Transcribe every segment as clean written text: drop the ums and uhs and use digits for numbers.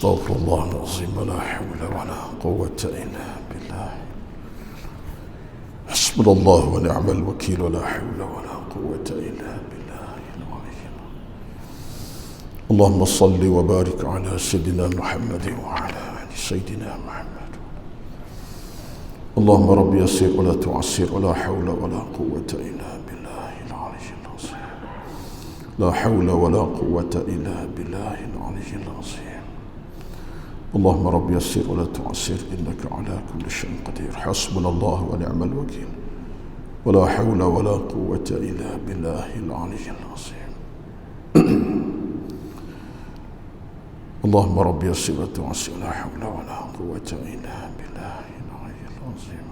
أستغفر الله العظيم ولا حول ولا قوة إلا بالله. حسبنا الله ونعم الوكيل ولا حول ولا قوة إلا بالله العلي العظيم. اللهم صل وبارك على سيدنا محمد وعلى آل سيدنا محمد. اللهم رب يسر ولا تعسر ولا حول ولا قوة إلا بالله العلي العظيم. لا حول ولا قوة إلا بالله العلي العظيم. اللهم رب يسر ولا تعسر إنك على كل شيء قدير. حسبنا الله ونعم الوكيل ولا حول ولا قوة إلا بالله العلي العظيم. اللهم رب يسر ولا تعسر ولا حول ولا قوة إلا بالله العلي العظيم.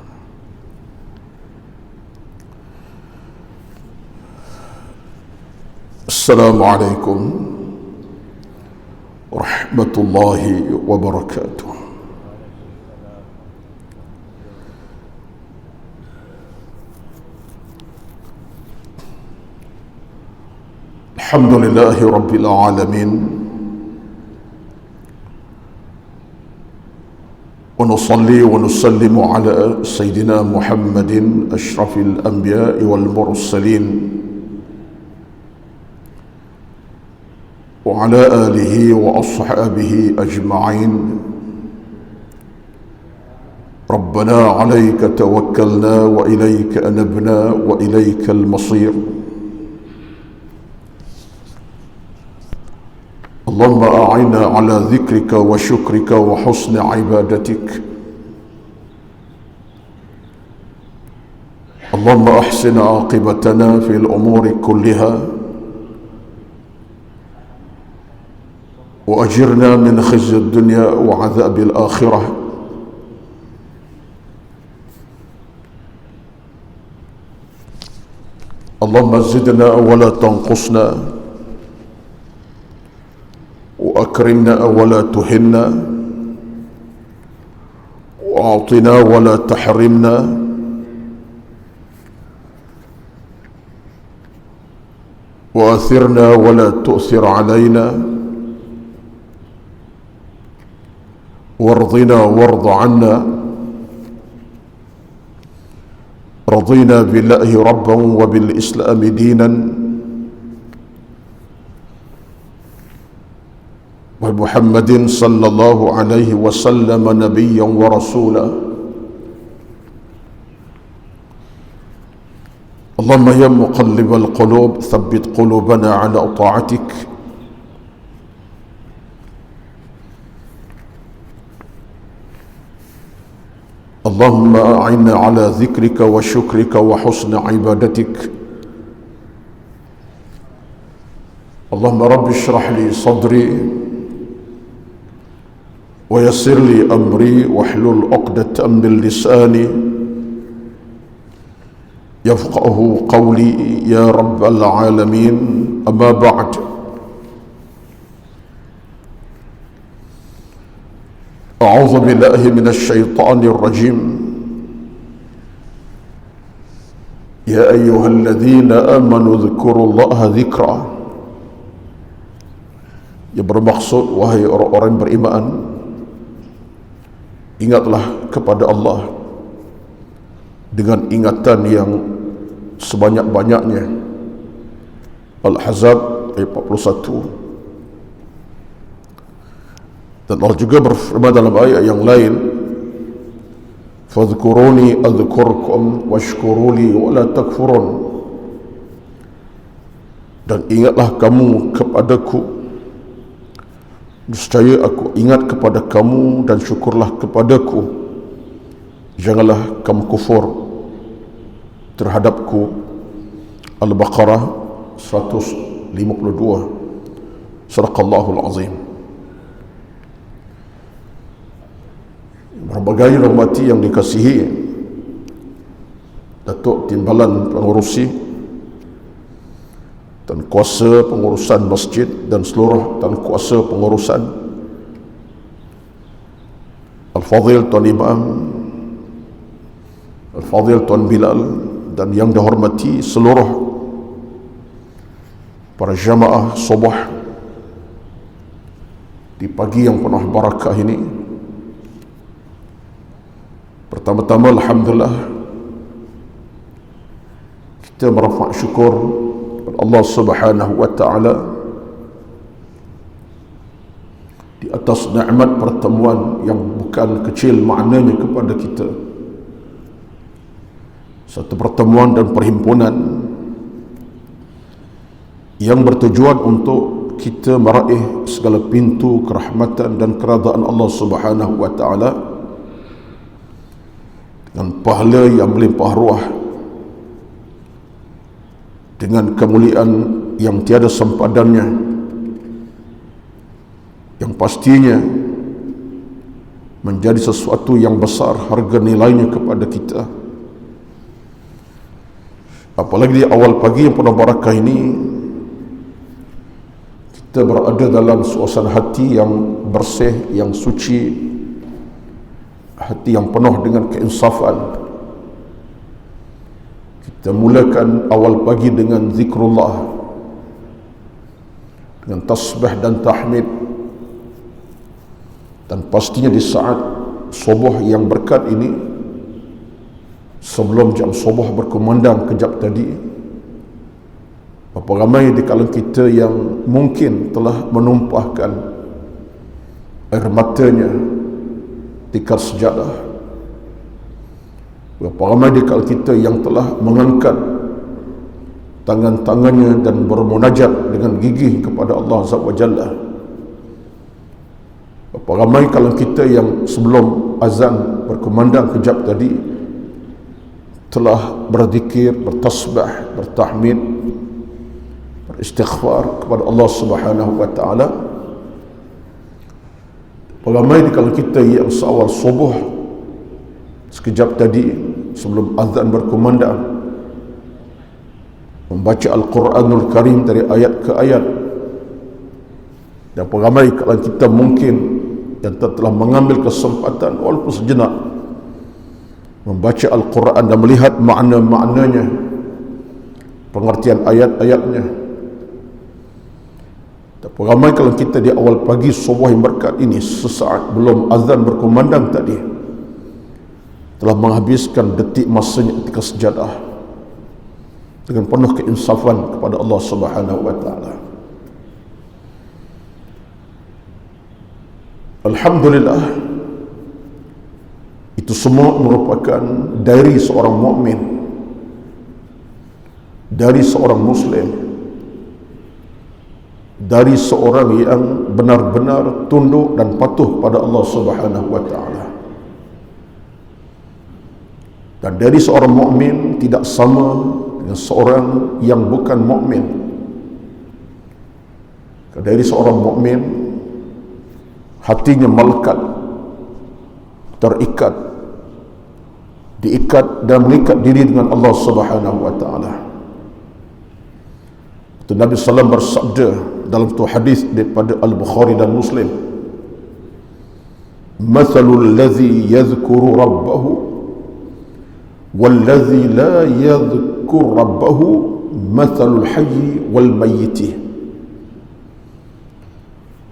السلام عليكم ورحمة الله وبركاته. الحمد لله رب العالمين، ونصلي ونسلم على سيدنا محمد أشرف الأنبياء والمرسلين وعلى آله وأصحابه أجمعين. ربنا عليك توكلنا وإليك أنبنا وإليك المصير. اللهم أعنا على ذكرك وشكرك وحسن عبادتك. اللهم أحسن عاقبتنا في الأمور كلها وأجرنا من خزي الدنيا وعذاب الآخرة. اللهم زدنا ولا تنقصنا، وأكرمنا ولا تهنا، وأعطنا ولا تحرمنا، وآثرنا ولا تؤثر علينا، وارضنا وارض عنا. رضينا بالله ربا وبالإسلام دينا ومحمد صلى الله عليه وسلم نبيا ورسولا. اللهم يا مقلب القلوب ثبت قلوبنا على طاعتك. اللهم أعنا على ذكرك وشكرك وحسن عبادتك. اللهم رب اشرح لي صدري ويسر لي أمري واحلل عقدة من لساني يفقه قولي يا رب العالمين. أما بعد، أعوذ بالله من الشيطان الرجيم. يا أيها الذين آمنوا اذكروا الله ذكرا. Yang bermaksud, wahai orang-orang beriman, ingatlah kepada Allah dengan ingatan yang sebanyak-banyaknya. Al-Ahzab ayat 41. Dan Allah juga berfirman dalam ayat yang lain, fadhkuruni adhkurkum washkuruli wala takfurun. Dan ingatlah kamu kepadaku, niscaya aku ingat kepada kamu, dan syukurlah kepadaku, janganlah kamu kufur terhadapku. Al-Baqarah 152. Sadaqallahul Azim. Berbagai rahmati yang dikasihi Datuk Timbalan Pengurusi dan kuasa pengurusan masjid dan seluruh dan kuasa pengurusan, Al-Fadhil Tuan Imam, Al-Fadhil Tuan Bilal, dan yang dihormati seluruh para jamaah subuh di pagi yang penuh barakah ini. Pertama-tama alhamdulillah kita merafak syukur kepada Allah Subhanahu wa taala di atas nikmat pertemuan yang bukan kecil maknanya kepada kita. Satu pertemuan dan perhimpunan yang bertujuan untuk kita meraih segala pintu kerahmatan dan keredaan Allah Subhanahu wa taala dengan pahala yang melimpah ruah, dengan kemuliaan yang tiada sempadannya, yang pastinya menjadi sesuatu yang besar harga nilainya kepada kita. Apalagi di awal pagi yang penuh barakah ini, kita berada dalam suasana hati yang bersih, yang suci, hati yang penuh dengan keinsafan. Kita mulakan awal pagi dengan zikrullah, dengan tasbih dan tahmid. Dan pastinya di saat subuh yang berkat ini, sebelum jam subuh berkumandang kejap tadi, berapa ramai di kalangan kita yang mungkin telah menumpahkan air matanya di atas sejadah. Berapa ramai di kalangan kita yang telah mengangkat tangan-tangannya dan bermunajat dengan gigih kepada Allah Azza wa Jalla. Berapa ramai kalangan kita yang sebelum azan berkumandang kejap tadi telah berzikir, bertasbih, bertahmid, beristighfar kepada Allah Subhanahu wa taala. Ramai di kalangan kita yang seawal subuh sekejap tadi sebelum azan berkumandang membaca Al-Quranul Karim dari ayat ke ayat. Dan ramai di kalangan kita mungkin yang telah mengambil kesempatan walaupun sejenak membaca Al-Quran dan melihat makna-maknanya, pengertian ayat-ayatnya. Tapi ramai kalau kita di awal pagi subuh yang berkat ini, sesaat belum azan berkumandang tadi, telah menghabiskan detik masanya ketika sejadah dengan penuh keinsafan kepada Allah Subhanahu wa taala. Alhamdulillah, itu semua merupakan dari seorang mukmin, dari seorang muslim, dari seorang yang benar-benar tunduk dan patuh pada Allah Subhanahu wa taala. Dan dari seorang mukmin tidak sama dengan seorang yang bukan mukmin. Dari seorang mukmin hatinya melekat, terikat, diikat dan mengikat diri dengan Allah Subhanahu wa taala. Nabi sallallahu bersabda dalam satu hadis daripada Al-Bukhari dan Muslim, "Mathalul ladzi yadhkuru rabbahu wal ladzi la yadhkur rabbahu mathalul hayy wal mayyit."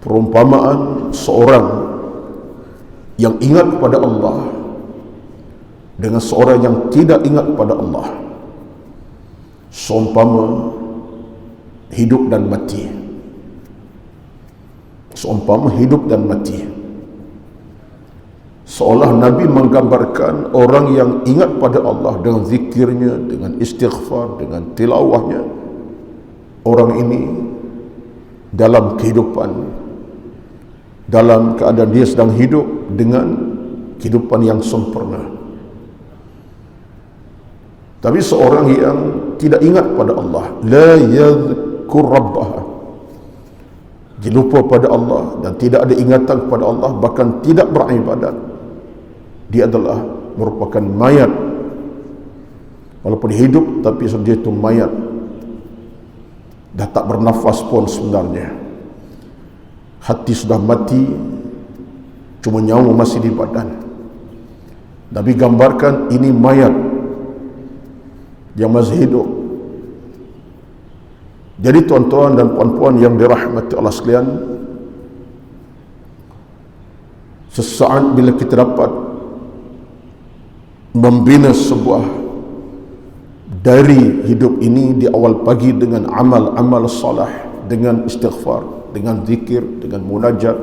Perumpamaan seorang yang ingat kepada Allah dengan seorang yang tidak ingat kepada Allah seumpama hidup dan mati. Seumpama hidup dan mati. Seolah Nabi menggambarkan orang yang ingat pada Allah dengan zikirnya, dengan istighfar, dengan tilawahnya. Orang ini dalam kehidupan, dalam keadaan dia sedang hidup dengan kehidupan yang sempurna. Tapi seorang yang tidak ingat pada Allah, la yadhkur rabbah, dia lupa pada Allah dan tidak ada ingatan kepada Allah, bahkan tidak beribadat, dia adalah merupakan mayat. Walaupun hidup, tapi dia itu mayat, dah tak bernafas pun sebenarnya. Hati sudah mati, cuma nyawa masih di badan. Nabi gambarkan ini mayat yang masih hidup. Jadi tuan-tuan dan puan-puan yang dirahmati Allah sekalian, Sesaat bila kita dapat membina sebuah dari hidup ini di awal pagi dengan amal-amal salah, dengan istighfar, dengan zikir, dengan munajat,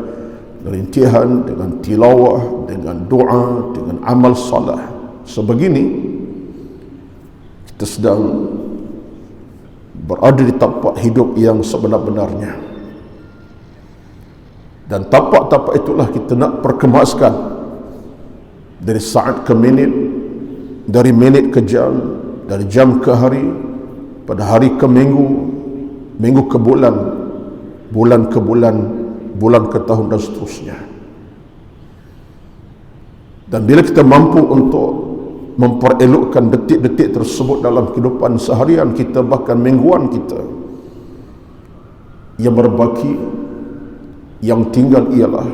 rintihan, dengan tilawah, dengan doa, dengan amal salah sebegini, kita sedang berada di tapak hidup yang sebenar-benarnya. Dan tapak-tapak itulah kita nak perkemaskan dari saat ke minit, dari minit ke jam, dari jam ke hari, pada hari ke minggu, minggu ke bulan, bulan ke bulan, bulan ke tahun, dan seterusnya. Dan bila kita mampu untuk memperelokkan detik-detik tersebut dalam kehidupan seharian kita, bahkan mingguan kita, yang berbaki, yang tinggal ialah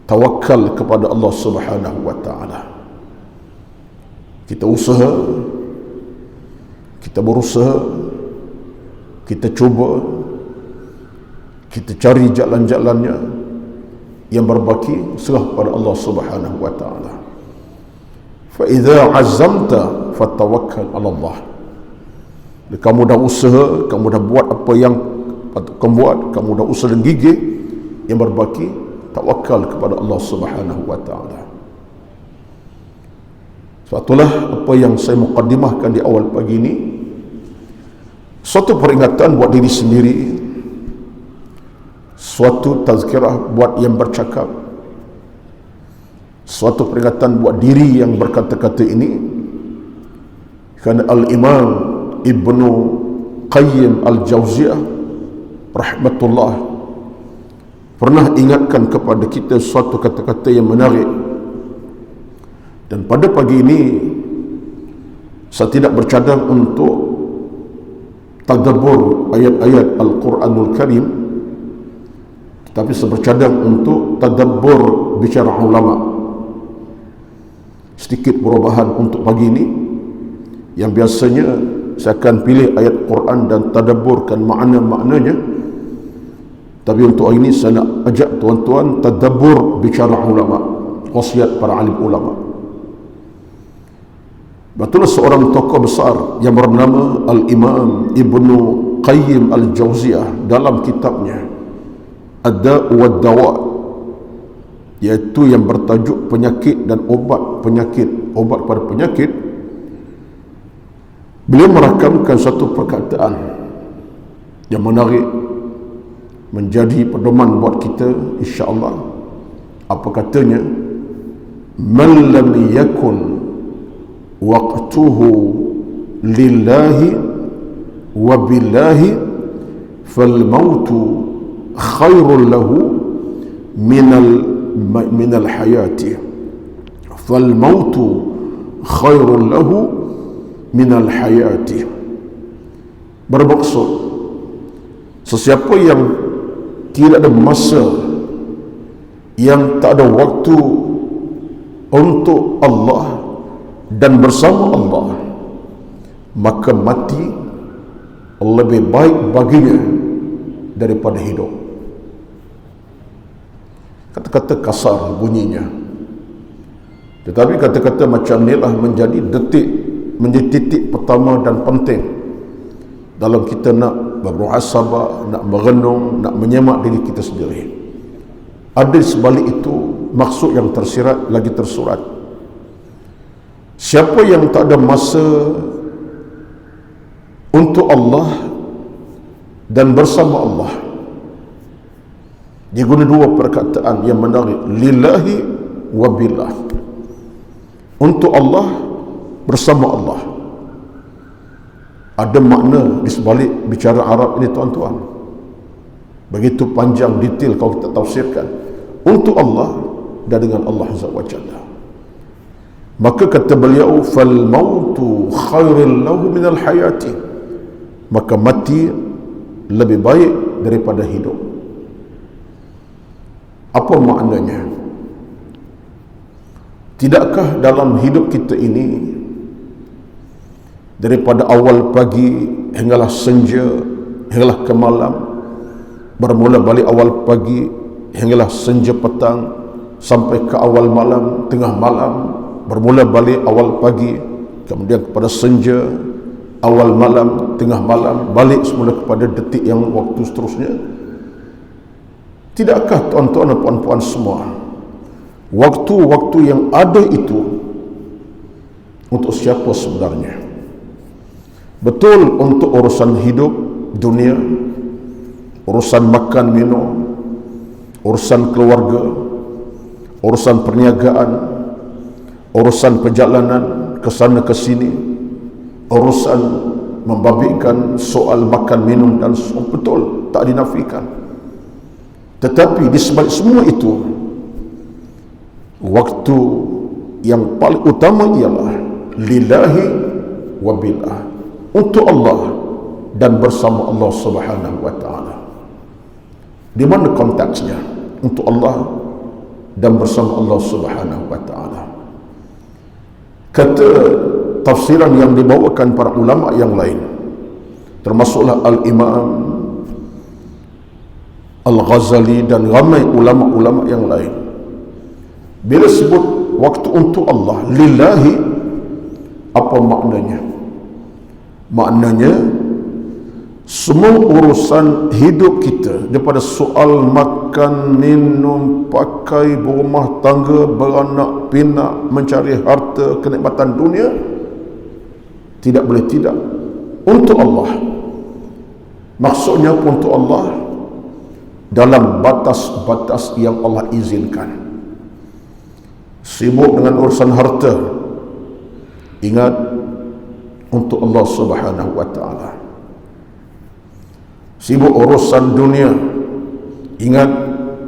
tawakal kepada Allah Subhanahu wa ta'ala. Kita usaha, kita berusaha, kita cuba, kita cari jalan-jalannya, yang berbaki serah pada Allah Subhanahu wa ta'ala. Fa idza azamta fatawakkal 'ala Allah. Kamu dah usaha, kamu dah buat apa yang patut kamu buat, kamu dah usaha dan gigih, yang berbaki tawakal kepada Allah Subhanahu wa ta'ala. Sebab itulah apa yang saya muqaddimahkan di awal pagi ini, suatu peringatan buat diri sendiri, suatu tazkirah buat yang bercakap, suatu peringatan buat diri yang berkata-kata ini, kerana Al-Imam Ibnu Qayyim Al-Jauziyah rahmatullah pernah ingatkan kepada kita suatu kata-kata yang menarik. Dan pada pagi ini saya tidak bercadang untuk tadabbur ayat-ayat Al-Quranul Karim, tetapi saya bercadang untuk tadabbur bicara ulama. Sedikit perubahan untuk pagi ini, yang biasanya saya akan pilih ayat Quran dan tadabburkan makna-maknanya, tapi untuk hari ini saya nak ajak tuan-tuan tadabbur bicara ulama, wasiat para alim ulama. Betul, seorang tokoh besar yang bernama Al-Imam Ibnu Qayyim Al-Jauziyah dalam kitabnya Ad-Da' wad-Dawa', iaitu yang bertajuk penyakit dan obat penyakit, obat pada penyakit, beliau merakamkan satu perkataan yang menarik, menjadi pedoman buat kita insya-Allah. Apa katanya? Man lam yakun waqtuhu lillahi wa billahi fal mautu khairul lahu minal hayati, fal mautu khairul lahu minal hayati. Bermaksud, sesiapa yang tidak ada masa, yang tak ada waktu untuk Allah dan bersama Allah, maka mati lebih baik baginya daripada hidup. Kata-kata kasar bunyinya, tetapi kata-kata macam inilah menjadi titik pertama dan penting dalam kita nak bermuhasabah, nak merenung, nak menyemak diri kita sendiri. Ada di sebalik itu maksud yang tersirat lagi tersurat. Siapa yang tak ada masa untuk Allah dan bersama Allah, dia guna dua perkataan yang menarik, lillahi wa billah, untuk Allah, bersama Allah. Ada makna di sebalik bicara Arab ini tuan-tuan, begitu panjang detail kalau kita tafsirkan. Untuk Allah dan dengan Allah Azza wa Jalla. Maka kata beliau, fal mautu khairul lahu minal hayati, maka mati lebih baik daripada hidup. Apa maknanya? Tidakkah dalam hidup kita ini, daripada awal pagi hinggalah senja, hinggalah ke malam, bermula balik awal pagi hinggalah senja petang, sampai ke awal malam, tengah malam, bermula balik awal pagi, kemudian kepada senja, awal malam, tengah malam, balik semula kepada detik yang waktu seterusnya. Tidakkah tuan-tuan dan puan-puan semua, waktu-waktu yang ada itu untuk siapa sebenarnya? Betul untuk urusan hidup dunia, urusan makan minum, urusan keluarga, urusan perniagaan, urusan perjalanan ke sana ke sini, urusan membabitkan soal makan minum dan betul, tak dinafikan. Tetapi di sebalik semua itu, waktu yang paling utama ialah lillahi wa billah, untuk Allah dan bersama Allah Subhanahu wa taala. Di mana konteksnya? Untuk Allah dan bersama Allah Subhanahu wa taala. Kata tafsiran yang dibawakan para ulama yang lain, termasuklah Al-Imam Al-Ghazali dan ramai ulama-ulama yang lain, bila sebut waktu untuk Allah, lillahi, apa maknanya? Maknanya semua urusan hidup kita, daripada soal makan, minum, pakai, berumah tangga, beranak, pinak, mencari harta, kenikmatan dunia, tidak boleh tidak untuk Allah. Maksudnya untuk Allah dalam batas-batas yang Allah izinkan. Sibuk dengan urusan harta, ingat untuk Allah Subhanahu wa taala. Sibuk urusan dunia, ingat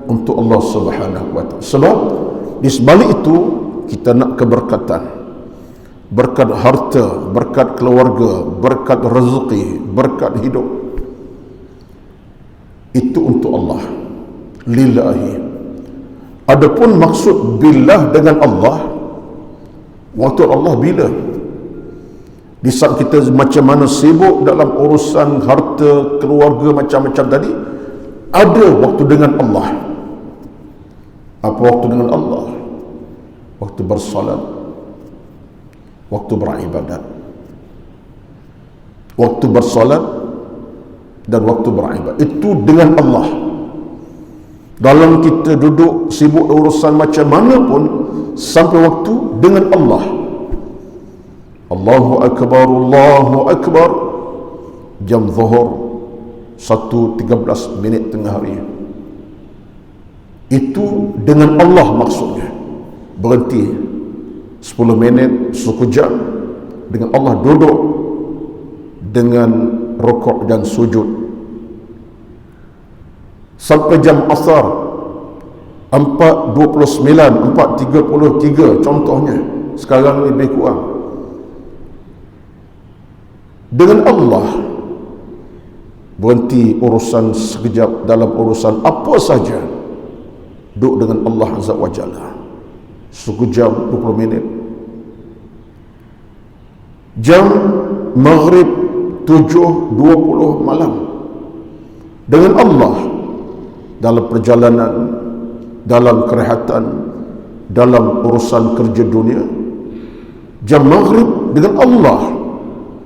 untuk Allah Subhanahu wa taala. Sebab di sebalik itu kita nak keberkatan, berkat harta, berkat keluarga, berkat rezeki, berkat hidup. Itu untuk Allah, lillahi. Adapun maksud billah dengan Allah, waktu Allah bila? Di saat kita macam mana sibuk dalam urusan harta, keluarga, macam-macam tadi, ada waktu dengan Allah. Apa waktu dengan Allah? Waktu bersalat, waktu beribadat. Waktu bersalat dan waktu beribadat, itu dengan Allah. Dalam kita duduk sibuk urusan macam mana pun, sampai waktu dengan Allah. Allahu Akbar, Allahu Akbar, jam zuhur 1:13 tengah hari, itu dengan Allah maksudnya. Berhenti 10 minit, sekejap dengan Allah, duduk dengan rukuk dan sujud sampai jam asar 4:29, 4:33 contohnya, sekarang lebih kurang. Dengan Allah berhenti urusan sekejap, dalam urusan apa saja duduk dengan Allah Azza wa Jalla sekejap 20 minit. Jam maghrib 7:20 malam dengan Allah, dalam perjalanan, dalam kerehatan, dalam urusan kerja dunia. Jam maghrib dengan Allah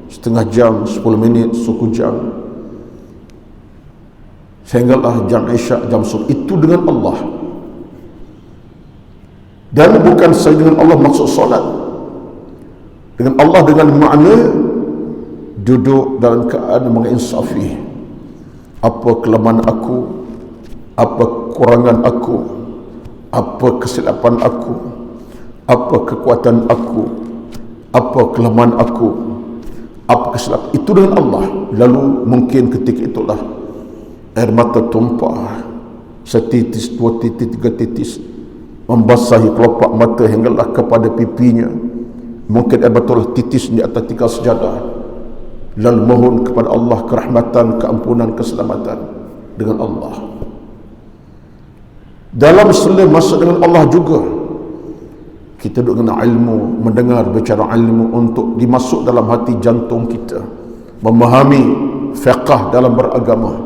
setengah jam, 10 minit, suku jam, sehinggalah jam isyak, jam subuh, itu dengan Allah. Dan bukan saja dengan Allah maksud solat, dengan Allah dengan makna duduk dalam keadaan menginsafi, apa kelemahan aku, apa kekurangan aku, apa kesilapan aku, apa kekuatan aku, apa kelemahan aku, apa kesilapan, itu dengan Allah. Lalu mungkin ketika itulah air mata tumpah, setitis, 2 titis, 3 titis, membasahi kelopak mata hinggalah kepada pipinya. Mungkin air mata titis di atas tikar sejadah, lalu mohon kepada Allah kerahmatan, keampunan, keselamatan dengan Allah. Dalam selang masa dengan Allah juga, kita duduk dengan ilmu, mendengar bicara ilmu untuk dimasuk dalam hati jantung kita, memahami fiqh dalam beragama,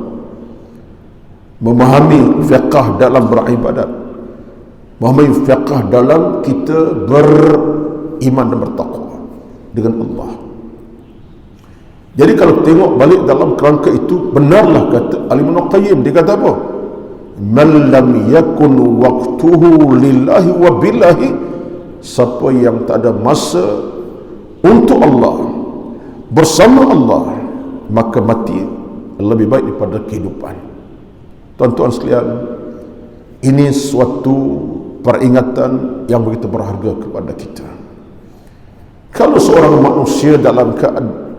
memahami fiqh dalam beribadat, memahami fiqh dalam kita beriman dan bertakwa dengan Allah. Jadi kalau tengok balik dalam kerangka itu, benarlah kata Al-Imam Qayyim, dia kata apa? Man lam yakun waqtuhu lillahi wa billahi, siapa yang tak ada masa untuk Allah, bersama Allah, maka mati lebih baik daripada kehidupan. Tuan-tuan sekalian, ini suatu peringatan yang begitu berharga kepada kita. Kalau seorang manusia dalam keadaan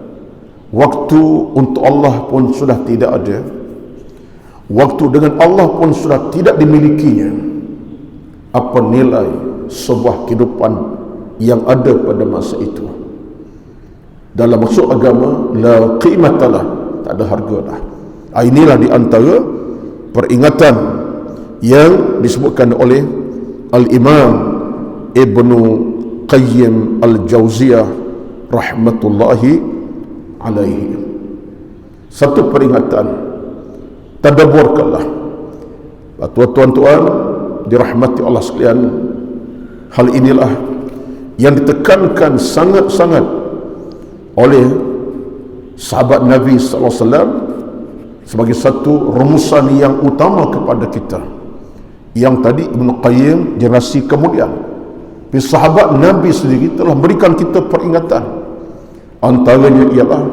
waktu untuk Allah pun sudah tidak ada, waktu dengan Allah pun sudah tidak dimilikinya, apa nilai sebuah kehidupan yang ada pada masa itu? Dalam maksud agama, la qimatalah, tak ada harga dah. Inilah di antara peringatan yang disebutkan oleh Al-Imam Ibnu Qayyim Al-Jauziyah rahmatullahi alaihi. Satu peringatan, tadabburkanlah. Tuan-tuan dirahmati Allah sekalian, hal inilah yang ditekankan sangat-sangat oleh sahabat Nabi SAW sebagai satu rumusan yang utama kepada kita, yang tadi Ibn Qayyim generasi kemudian, sahabat Nabi sendiri telah berikan kita peringatan. Antaranya ialah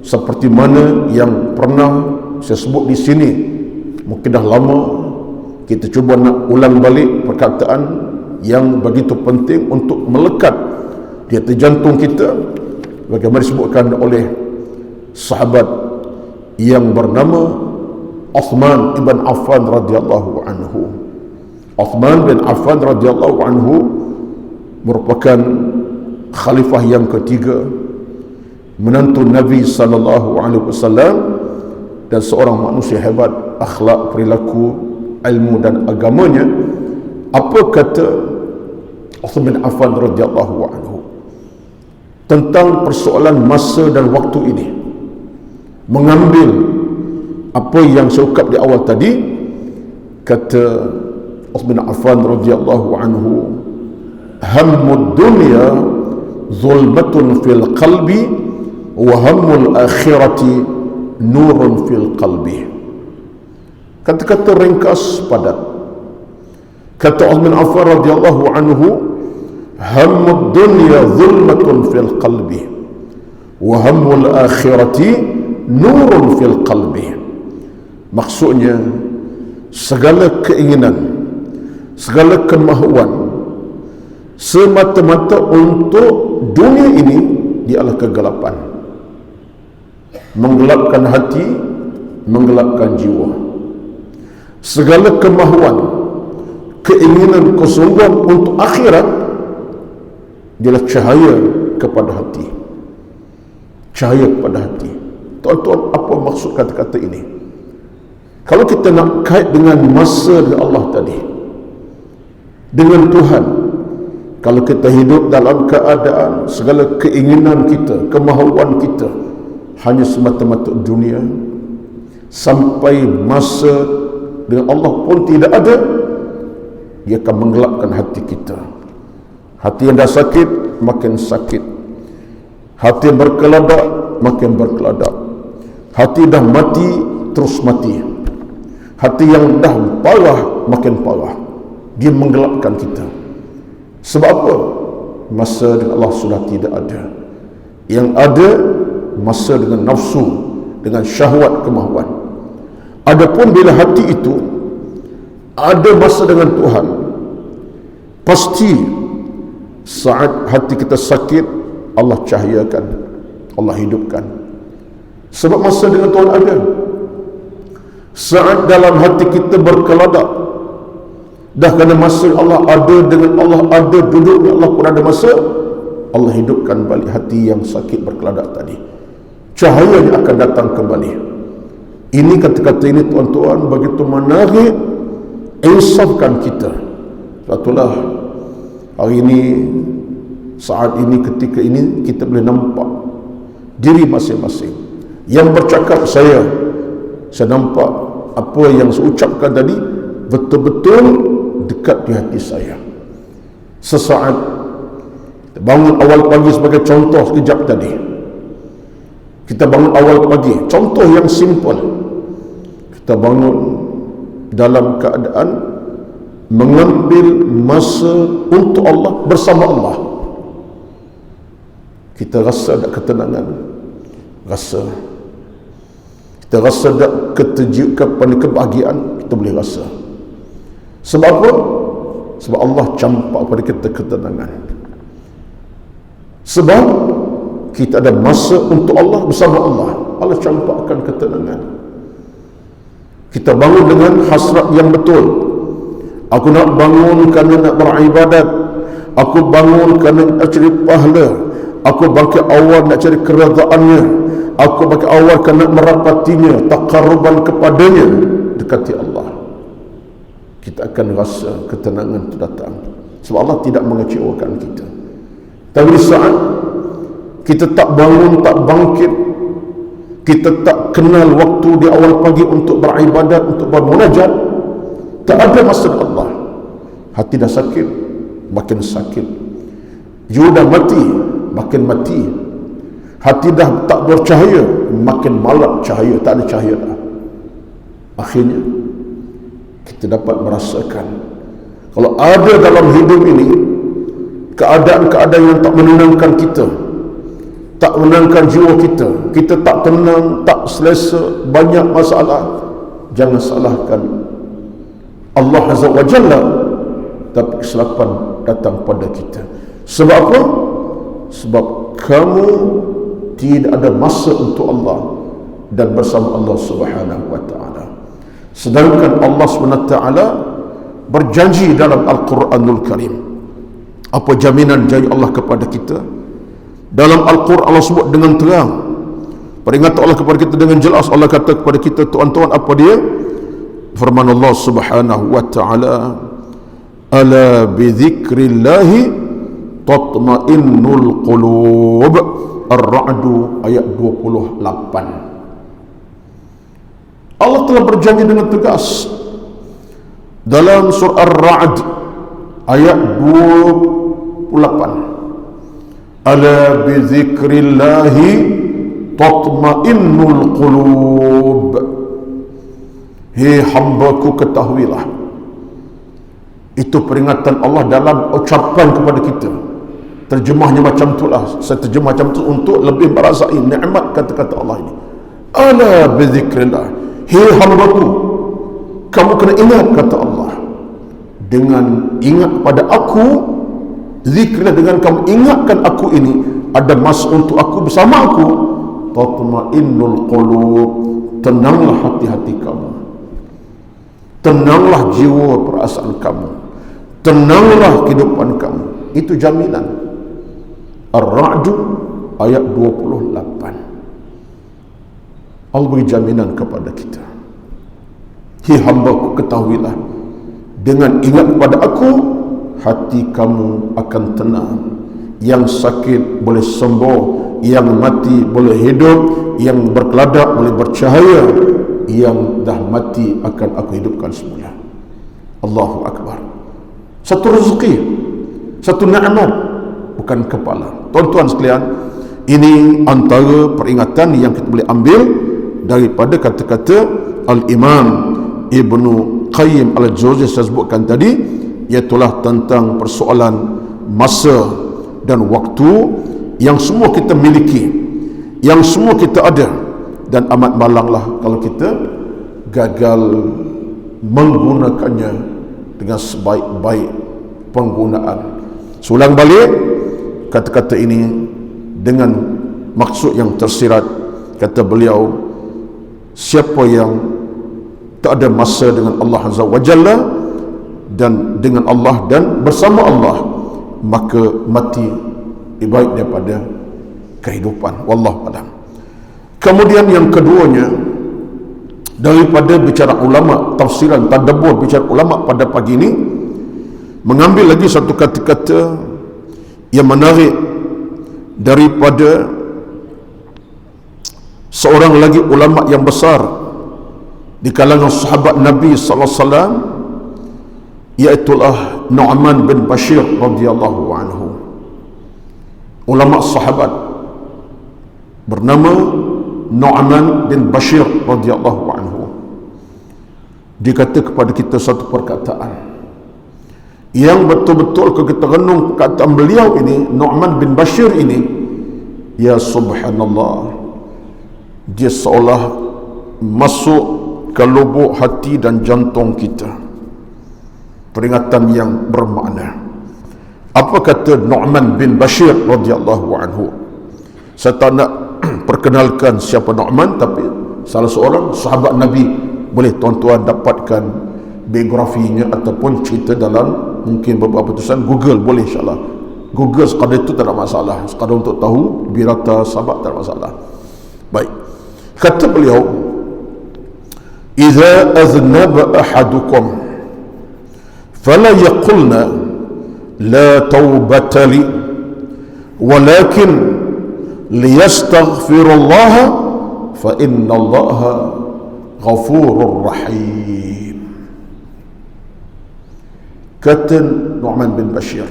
seperti mana yang pernah saya sebut di sini, mungkin dah lama, kita cuba nak ulang balik perkataan yang begitu penting untuk melekat di hati jantung kita, bagaimana disebutkan oleh sahabat yang bernama Uthman ibn Affan radhiyallahu anhu. Uthman bin Affan radhiyallahu anhu merupakan khalifah yang ketiga, menantu Nabi sallallahu alaihi wasallam, dan seorang manusia hebat akhlak, perilaku, ilmu dan agamanya. Apa kata Uthman bin Affan radhiyallahu anhu tentang persoalan masa dan waktu ini? Mengambil apa yang saya ungkap di awal tadi, kata Uthman bin Affan radhiyallahu anhu, hammud dunya zulmatun fil qalbi wa hammul akhirati nurun fil qalbi. Kata-kata ringkas padat, kata Uthman bin Affan radhiyallahu anhu, hammud dunya zulmatun fil qalbi wa hammul akhirati nurun fil qalbi. Maksudnya, segala keinginan, segala kemahuan semata-mata untuk dunia ini ialah kegelapan, menggelapkan hati, menggelapkan jiwa. Segala kemahuan, keinginan, kesungguhan untuk akhirat ialah cahaya kepada hati, cahaya kepada hati. Tuan-tuan, apa maksud kata-kata ini? Kalau kita nak kait dengan masa dengan Allah tadi, dengan Tuhan, kalau kita hidup dalam keadaan segala keinginan kita, kemahuan kita hanya semata-mata dunia, sampai masa dengan Allah pun tidak ada, dia akan menggelapkan hati kita. Hati yang dah sakit makin sakit, hati yang berkeladak makin berkeladak, hati dah mati terus mati, hati yang dah parah makin parah. Dia menggelapkan kita. Sebab apa? Masa dengan Allah sudah tidak ada. Yang ada masa dengan nafsu, dengan syahwat, kemahuan. Adapun bila hati itu ada masa dengan Tuhan, pasti saat hati kita sakit, Allah cahayakan, Allah hidupkan. Sebab masa dengan Tuhan ada. Saat dalam hati kita berkeladak, dah kena masa Allah ada, dengan Allah ada, duduk dengan Allah pun ada masa, Allah hidupkan balik hati yang sakit berkeladak tadi. Cahayanya akan datang kembali. Ini kata-kata ini tuan-tuan begitu menarik, insafkan kita. Itulah hari ini, saat ini, ketika ini kita boleh nampak diri masing-masing. Yang bercakap saya nampak apa yang saya ucapkan tadi betul-betul dekat di hati saya. Sesaat bangun awal pagi sebagai contoh sekejap tadi. Kita bangun awal pagi, contoh yang simple. Kita bangun dalam keadaan mengambil masa untuk Allah, bersama Allah. Kita rasa ada ketenangan, kita rasa ada kebahagiaan, kita boleh rasa. Sebab apa? Sebab Allah campak pada kita ketenangan. Sebab kita ada masa untuk Allah, bersama Allah. Allah campakkan ketenangan. Kita bangun dengan hasrat yang betul. Aku nak bangun kerana nak beribadat. Aku bangun kerana nak cari pahala. Aku bangkit awal nak cari keredaannya. Aku bangkit awal kerana merapatinya, taqarruban kepadanya, dekati Allah. Kita akan rasa ketenangan itu datang. Sebab Allah tidak mengecewakan kita. Tapi di saat kita tak bangun, tak bangkit, kita tak kenal waktu di awal pagi untuk beribadat, untuk bermunajat, tak ada masa Allah. Hati dah sakit, makin sakit. Jiwa dah mati, makin mati. Hati dah tak bercahaya, makin malap cahaya, tak ada cahaya dah. Akhirnya kita dapat merasakan, kalau ada dalam hidup ini keadaan-keadaan yang tak menenangkan kita, tak menenangkan jiwa kita, kita tak tenang, tak selesa, banyak masalah, jangan salahkan Allah Azza wa Jalla, tapi kesilapan datang pada kita. Sebab apa? Sebab kamu tidak ada masa untuk Allah dan bersama Allah Subhanahu wa ta'ala. Sedangkan Allah Subhanahu wa ta'ala berjanji dalam Al-Quranul Karim. Apa jaminan janji Allah kepada kita? Dalam Al-Quran Allah sebut dengan terang, peringatan Allah kepada kita dengan jelas. Allah kata kepada kita, tuan-tuan, apa dia? Firman Allah Subhanahu wa ta'ala, ala bidzikrillahi tatma'innul qulub. Ar-Ra'du ayat 28. Allah telah berjanji dengan tegas dalam surah Ar-Ra'd ayat 28, ala bizikrillahi tatma'innul qulub. Hei hambaku, ketahuilah. Itu peringatan Allah dalam ucapan kepada kita. Terjemahnya macam itulah. Saya terjemah macam itu untuk lebih merasai nikmat kata-kata Allah ini. Ala bizikrillah, hei hambaku, kamu kena ingat, kata Allah, dengan ingat pada aku, zikirlah, dengan kamu ingatkan aku ini, ada masa untuk aku, bersama aku, tatma'innul qulub, tenanglah hati-hati kamu, tenanglah jiwa perasaan kamu, tenanglah kehidupan kamu. Itu jaminan. Ar-Ra'd ayat 28. Allah beri jaminan kepada kita. Hei hambaku, ketahuilah, dengan ingat kepada aku, hati kamu akan tenang. Yang sakit boleh sembuh, yang mati boleh hidup, yang berkeladak boleh bercahaya, yang dah mati akan aku hidupkan semula. Allahu Akbar. Satu rezeki, satu nikmat, bukan kepala. Tuan-tuan sekalian, ini antara peringatan yang kita boleh ambil daripada kata-kata Al-Imam Ibnu Qayyim Al-Jauziyah saya sebutkan tadi, iaitulah tentang persoalan masa dan waktu yang semua kita miliki, yang semua kita ada, dan amat malanglah kalau kita gagal menggunakannya dengan sebaik-baik penggunaan. Sulang balik kata-kata ini dengan maksud yang tersirat. Kata beliau, siapa yang tak ada masa dengan Allah Azza wa Jalla dan dengan Allah dan bersama Allah, maka mati lebih baik daripada kehidupan. Wallahu a'lam. Kemudian yang keduanya, daripada bicara ulama, tafsiran, tadabbur bicara ulama pada pagi ini, mengambil lagi satu kata-kata yang menarik daripada seorang lagi ulama yang besar di kalangan sahabat Nabi sallallahu alaihi wasallam, iaitulah Nu'man bin Bashir radhiyallahu anhu, ulama sahabat bernama Nu'man bin Bashir radhiyallahu anhu. Dia kata kepada kita satu perkataan yang betul-betul kalau kita renung perkataan beliau ini, Nu'man bin Bashir ini, ya subhanallah, dia seolah masuk ke lubuk hati dan jantung kita. Peringatan yang bermakna. Apa kata Nu'man bin Bashir radhiyallahu anhu? Saya tak nak perkenalkan siapa Nu'man, tapi salah seorang sahabat Nabi. Boleh tuan-tuan dapatkan biografinya ataupun cerita dalam mungkin beberapa tulisan Google, boleh insyaAllah. Google sekadar itu tak ada masalah, sekadar untuk tahu birata sahabat tak ada masalah. Baik, kata beliau, "Idza aznaba ahadukum fala yaqulna la taubata li walakin liyastaghfirullah fa innallaha ghafurur rahim." Kata Nu'man bin Bashir,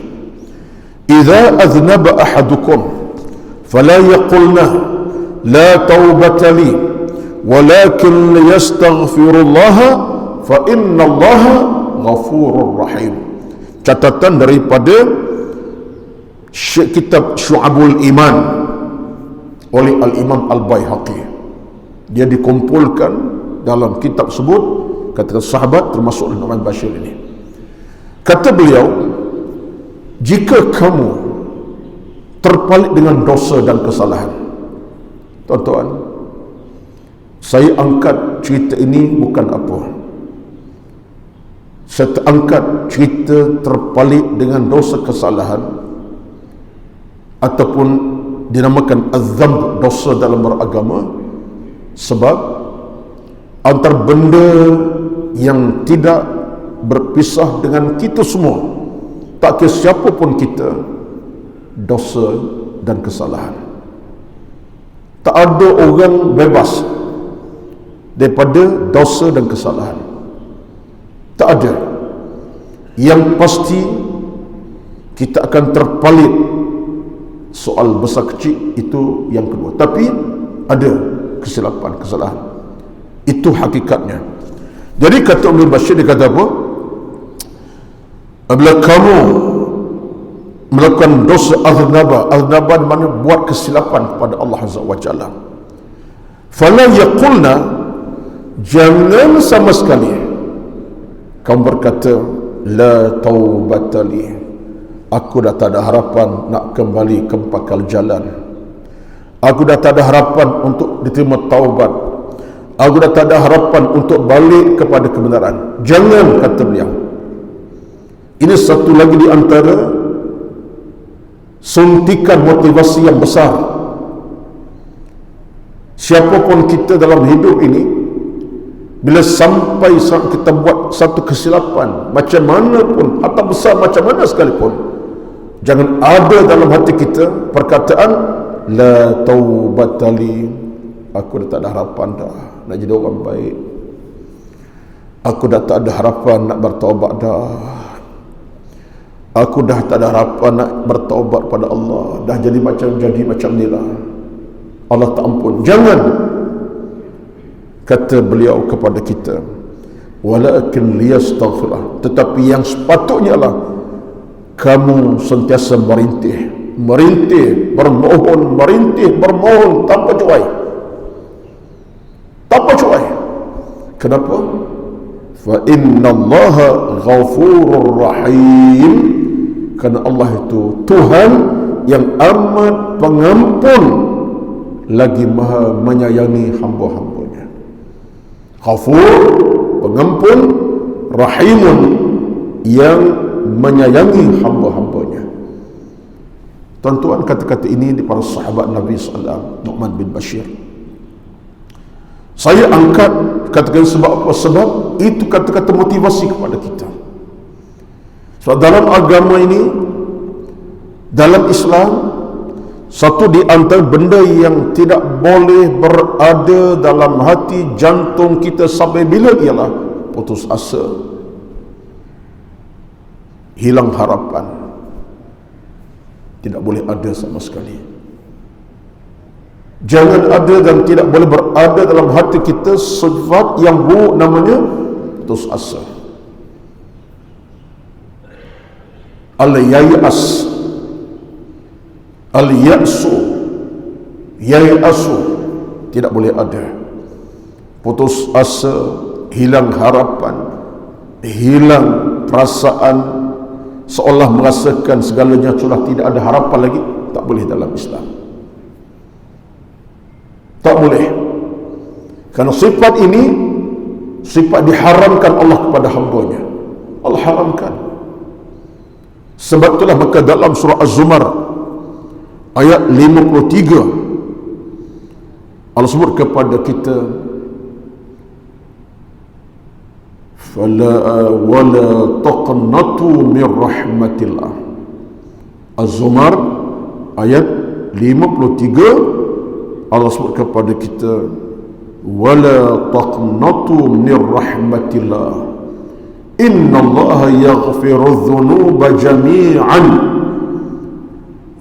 "Idza aznaba ahadukum fala yaqulna la taubata li walakin liyastaghfirullah fa innallaha ghafurur rahim." Catatan daripada kitab Syu'abul Iman oleh Al-Imam Al-Baihaqi. Dia dikumpulkan dalam kitab tersebut, kata sahabat termasuk Nu'man Bashir ini. Kata beliau, jika kamu terpalit dengan dosa dan kesalahan, tuan-tuan, saya angkat cerita ini bukan apa, saya angkat cerita terpalit dengan dosa kesalahan ataupun dinamakan az-zamb, dosa dalam beragama, sebab antara benda yang tidak berpisah dengan kita semua, tak kira siapa pun kita, dosa dan kesalahan. Tak ada orang bebas daripada dosa dan kesalahan, tak ada. Yang pasti kita akan terpalit. Soal besar kecil itu yang kedua, tapi ada kesilapan, kesalahan, itu hakikatnya. Jadi kata Ibn Bashir, dia kata apa? Apabila kamu melakukan dosa aznaba mana buat kesilapan kepada Allah Azza wa Jalla, fala yaqulna, jangan sama sekali kamu berkata la taubata li, aku dah tak ada harapan nak kembali ke pakal jalan, aku dah tak ada harapan untuk diterima taubat, aku dah tak ada harapan untuk balik kepada kebenaran. Jangan, kata beliau. Ini satu lagi di antara suntikan motivasi yang besar. Siapapun kita dalam hidup ini, bila sampai kita buat satu kesilapan macam mana pun, atau besar macam mana sekalipun, jangan ada dalam hati kita perkataan la taubatali, aku dah tak ada harapan dah nak jadi orang baik, aku dah tak ada harapan nak bertaubat dah, aku dah tak ada harapan nak bertaubat pada Allah, dah jadi macam ni lah, Allah tak ampun. Jangan, kata beliau kepada kita, walakin liyastaghfirah, tetapi yang sepatutnya lah kamu sentiasa merintih, bermohon, bermohon tanpa cuai. Kenapa? Fa innallaha ghafurur rahim, kerana Allah itu Tuhan yang amat pengampun lagi maha menyayangi hamba-hambanya. Ghafur, pengampun, rahimun, yang menyayangi hamba-hambanya. Tuan-tuan, kata-kata ini di para sahabat Nabi SAW, Nu'man bin Bashir. Saya angkat kata-kata sebab apa? Sebab itu kata-kata motivasi kepada kita. Sebab dalam agama ini, dalam Islam, satu di antara benda yang tidak boleh berada dalam hati, jantung kita sampai bila ialah putus asa. hilang harapan. Tidak boleh ada sama sekali. Jangan ada dan tidak boleh berada dalam hati kita sifat yang buruk, namanya putus asa. Al-ya'as, al-ya'su, ya'asu, tidak boleh ada. Putus asa, hilang harapan, hilang perasaan, seolah merasakan segalanya sudah tidak ada harapan lagi. Tak boleh dalam Islam. Tak boleh. Kerana sifat ini sifat diharamkan Allah kepada hamba-Nya. Allah haramkan. Sebab itulah maka dalam surah Az-Zumar ayat 53 Allah sebut kepada kita, fala wala taqnatu min rahmatillah. Az-Zumar ayat 53 Allah sebut kepada kita, wala taqnatu min rahmatillah, innallaha yaghfiru dhunuba jami'an.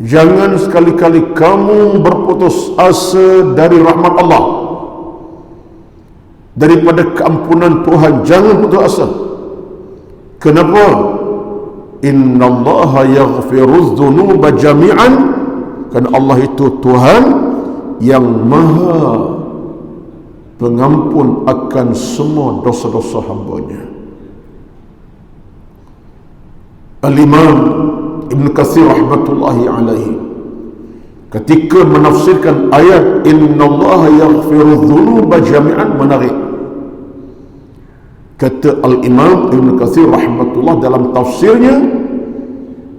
Jangan sekali-kali kamu berputus asa dari rahmat Allah, daripada keampunan Tuhan. Jangan putus asa. Kenapa? Innallaha yaghfiru dhunuba jami'an, kerana Allah itu Tuhan yang maha pengampun akan semua dosa-dosa hamba-Nya. Al-Imam Ibn Katsir rahmatullahi alaihi ketika menafsirkan ayat innallaha yaghfiru dhunuba jami'an, menarik. Kata Al-Imam Ibn Katsir rahmatullah dalam tafsirnya,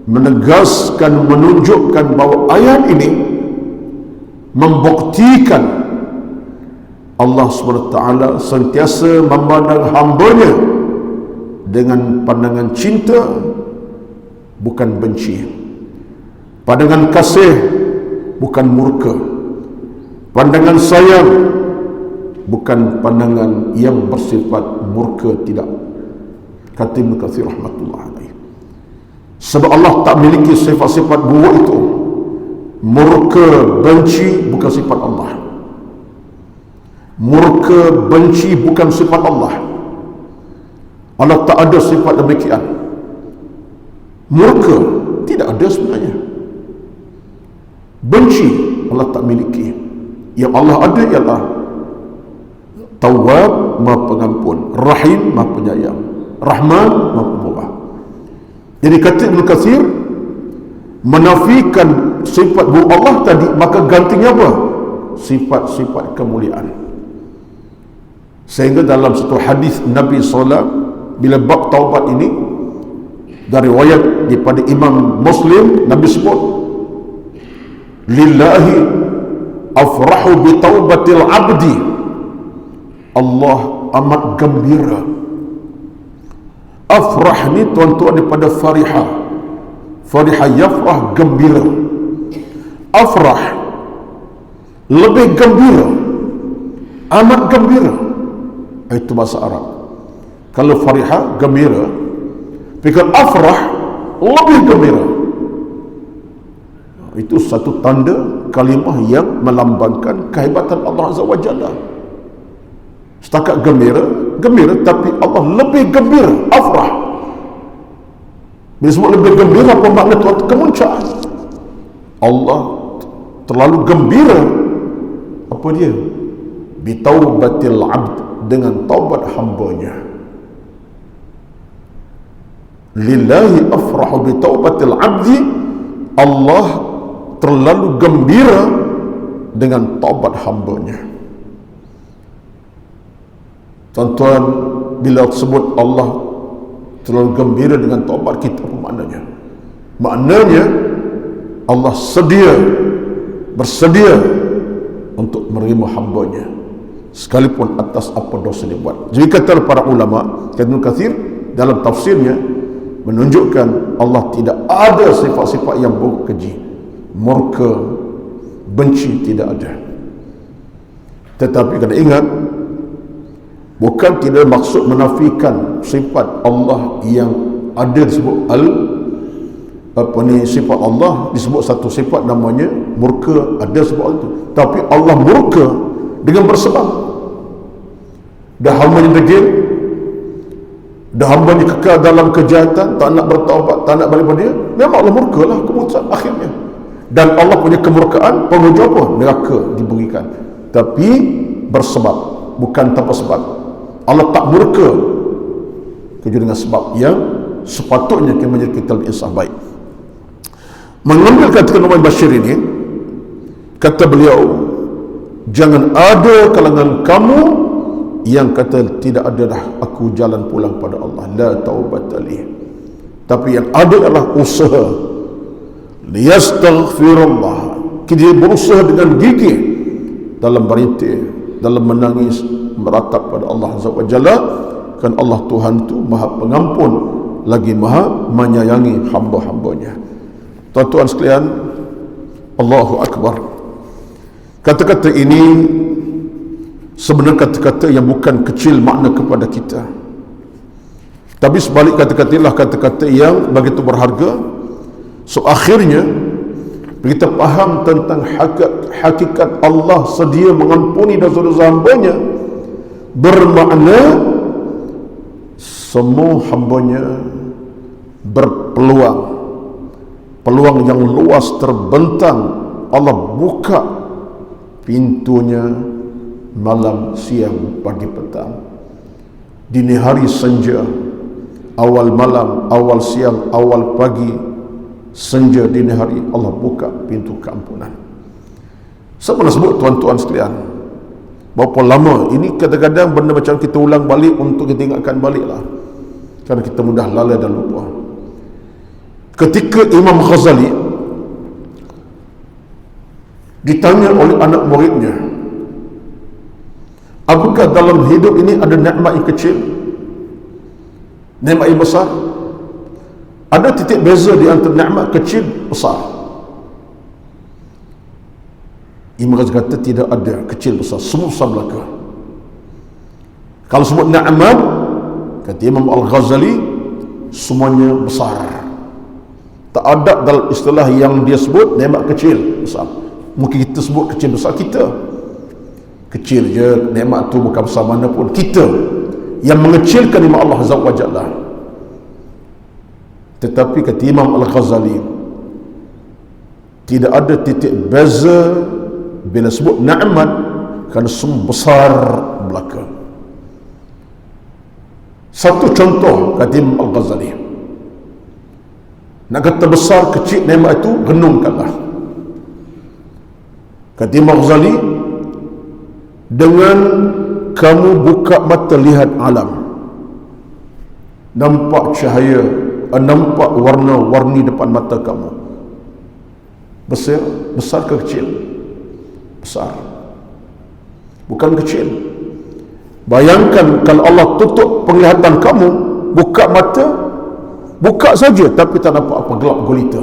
menegaskan, menunjukkan bahawa ayat ini membuktikan Allah SWT sentiasa memandang hamba-Nya dengan pandangan cinta, bukan benci, pandangan kasih, bukan murka, pandangan sayang, bukan pandangan yang bersifat murka, tidak. Kata Ibn Katsir rahmatullah alaih. Sebab Allah tak memiliki sifat-sifat buruk itu. Murka, benci bukan sifat Allah. Murka, benci bukan sifat Allah. Allah tak ada sifat demikian. Murka tidak ada sebenarnya. Benci Allah tak miliki. Yang Allah ada ialah Tawwab, Maha Pengampun, Rahim, Maha Penyayang, Rahman, Maha Pemurah. Jadi kata Ibn Katsir, menafikan sifat buruk Allah tadi, maka gantinya apa? Sifat-sifat kemuliaan. Sehingga dalam satu hadis Nabi SAW, bila bab taubat ini, dari riwayat daripada Imam Muslim, Nabi sebut, lillahi afrahu bi taubatil abdi. Allah amat gembira. Afrah ni tuan-tuan daripada farihah. Farihah yafrah, gembira. Afrah lebih gembira, amat gembira. Itu bahasa Arab. Kalau farihah gembira, fikir afrah lebih gembira. Itu satu tanda kalimah yang melambangkan kehebatan Allah Azza wa Jalla. Setakat gembira, tapi Allah lebih gembira, afrah. Bila sebut lebih gembira, apa makna tuan kemuncaan? Allah terlalu gembira. Apa dia? Bitaubatil abd, dengan taubat hamba-Nya. Lillahi afrahu bitaubatil abdi. Allah terlalu gembira dengan taubat hamba-Nya. Tuan-tuan, bila sebut Allah terlalu gembira dengan taubat kita, apa maknanya? Maknanya Allah bersedia untuk menerima hamba-Nya sekalipun atas apa dosa dia buat. Jadi kata para ulama, kata Ibn Katsir dalam tafsirnya, menunjukkan Allah tidak ada sifat-sifat yang buruk, keji, murka, benci, tidak ada. Tetapi kena ingat, bukan tidak maksud menafikan sifat Allah yang ada disebut sifat Allah, disebut satu sifat namanya murka, ada sebab itu. Tapi Allah murka dengan bersebab. Dah hambanya degil, dah hambanya kekal dalam kejahatan, tak nak bertaubat, tak nak balik pada dia, memang Allah murka lah keputusan akhirnya. Dan Allah punya kemurkaan penghujung apa? Neraka diberikan. Tapi bersebab, bukan tanpa sebab. Allah tak murka kecuali dengan sebab yang sepatutnya kita lebih insaf baik. Mengambil kata Nu'man Bashir ini, kata beliau, jangan ada kalangan kamu yang kata tidak ada dah aku jalan pulang pada Allah, la taubata li. Tapi yang ada adalah usaha liyastaghfirullah. Dia berusaha dengan gigih dalam berintih, dalam menangis, meratap pada Allah Azza wa Jalla. Kan Allah Tuhan tu Maha Pengampun lagi Maha menyayangi hamba-hambanya. Tuan-tuan sekalian, Allahu Akbar. Kata-kata ini sebenarnya kata-kata yang bukan kecil makna kepada kita, tapi sebalik kata-kata inilah kata-kata yang begitu berharga. So akhirnya kita faham tentang hakikat Allah sedia mengampuni dosa-dosa hambanya, bermakna semua hambanya berpeluang, peluang yang luas terbentang. Allah buka pintunya malam, siang, pagi, petang, dini hari, senja, awal malam, awal siang, awal pagi, senja, dini hari, Allah buka pintu keampunan. Saya pernah sebut tuan-tuan sekalian, berapa lama ini kadang-kadang benda macam kita ulang balik untuk kita ingatkan balik lah, kerana kita mudah lalai dan lupa. Ketika Imam Ghazali ditanya oleh anak muridnya, apakah dalam hidup ini ada nikmat yang kecil, nikmat yang besar? Ada titik beza di antara nikmat kecil besar? Imam Ghazali kata tidak ada kecil besar, semua besar belaka. Kalau sebut nikmat, kata Imam Al-Ghazali, semuanya besar. Tak ada dalam istilah yang dia sebut nikmat kecil besar. Mungkin kita sebut kecil besar, kita kecil je, nikmat tu bukan besar mana pun. Kita yang mengecilkan nikmat Allah Azza wa Jalla. Tetapi kata Imam Al-Ghazali, tidak ada titik beza bila sebut nikmat, kerana semua besar belaka. Satu contoh kata Imam Al-Ghazali, nak kata besar kecil nikmat itu, renungkanlah. Kata Imam Ghazali, dengan kamu buka mata lihat alam, nampak cahaya, nampak warna-warni depan mata kamu, besar, besar ke kecil? Besar, bukan kecil. Bayangkan kalau Allah tutup penglihatan kamu, buka mata, buka saja tapi tak nampak apa, gelap gulita.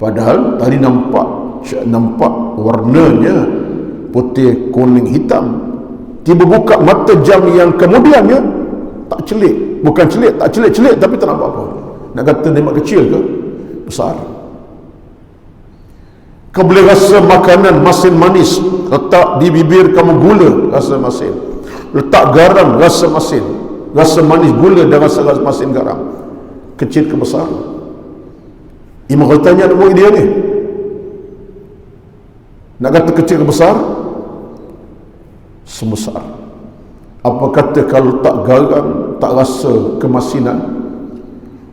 Padahal tadi nampak warnanya putih, kuning, hitam. Tiba buka mata jam yang kemudiannya tak celik, bukan celik, tak celik-celik tapi tak nampak apa. Nak kata nikmat kecil ke? Besar. Kau boleh rasa makanan masin manis, letak di bibir kamu gula, rasa masin. Letak garam, rasa masin, rasa manis gula dan rasa masin garam. Kecil ke besar? Imam Ghazali tanya anak murid dia ni, nak kata kecil ke besar? Sebesar. Apa kata kalau tak garam, tak rasa kemasinan,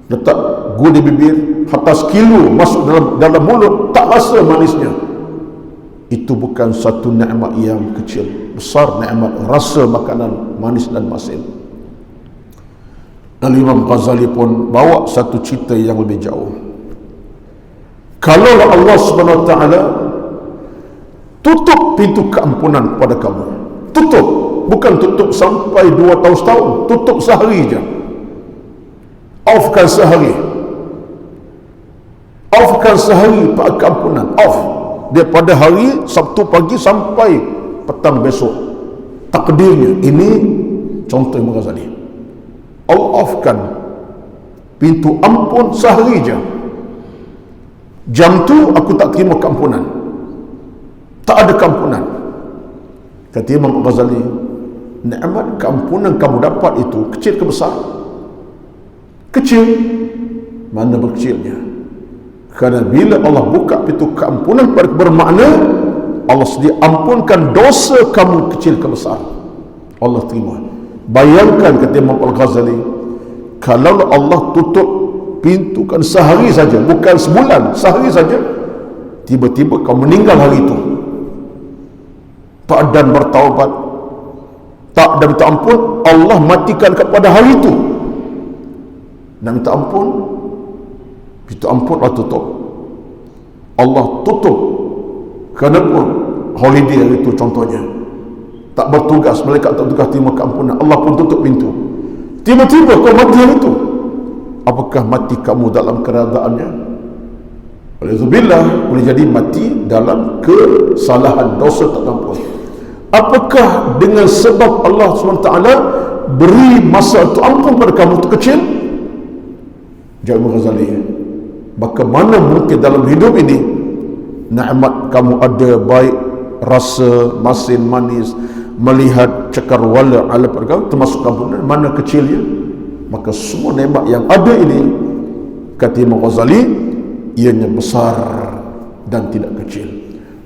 letak gula di bibir, hatta sekilo masuk dalam mulut, tak rasa manisnya, itu bukan satu nikmat yang kecil. Besar nikmat rasa makanan manis dan masin. Dan Imam Ghazali pun bawa satu cerita yang lebih jauh. Kalau Allah Subhanahu Wa Taala tutup pintu keampunan pada kamu, tutup, bukan tutup sampai 2 tahun setahun, tutup sehari je, offkan sehari, offkan sehari keampunan, off dia pada hari Sabtu pagi sampai petang besok. Takdirnya ini contoh Imam Ghazali, Allah offkan pintu ampun sehari je. Jam tu aku tak terima keampunan. Tak ada keampunan. Kata Imam Ghazali, nikmat keampunan kamu dapat itu kecil ke besar? Kecil. Mana berkecilnya? Kerana bila Allah buka pintu keampunan, bermakna Allah sedia ampunkan dosa kamu kecil ke besar. Allah terima. Bayangkan, kata Imam Al-Ghazali, kalau Allah tutup pintu kan sehari saja, bukan sebulan, sehari saja, tiba-tiba kau meninggal hari itu, tak dan bertaubat, tak dan minta ampun, Allah matikan kepada hari itu. Dan minta ampun, pintu ampunlah tutup. Allah tutup. Kenapa? Holiday hari itu contohnya, tak bertugas, malaikat tak bertugas terima keampunan, Allah pun tutup pintu. Tiba-tiba kau mati hari itu. Apakah mati kamu dalam keradaannya? Walhamdulillah, boleh jadi mati dalam kesalahan, dosa tak ampun. Apakah dengan sebab Allah SWT beri masa untuk ampun pada kamu itu kecil? Jawab Ghazali, bagaimana mungkin dalam hidup ini nikmat kamu ada, baik rasa masin manis, melihat cakrawala ala perkara, termasuk ampunan, mana kecilnya? Maka semua nikmat yang ada ini, kata Imam Ghazali, ianya besar dan tidak kecil.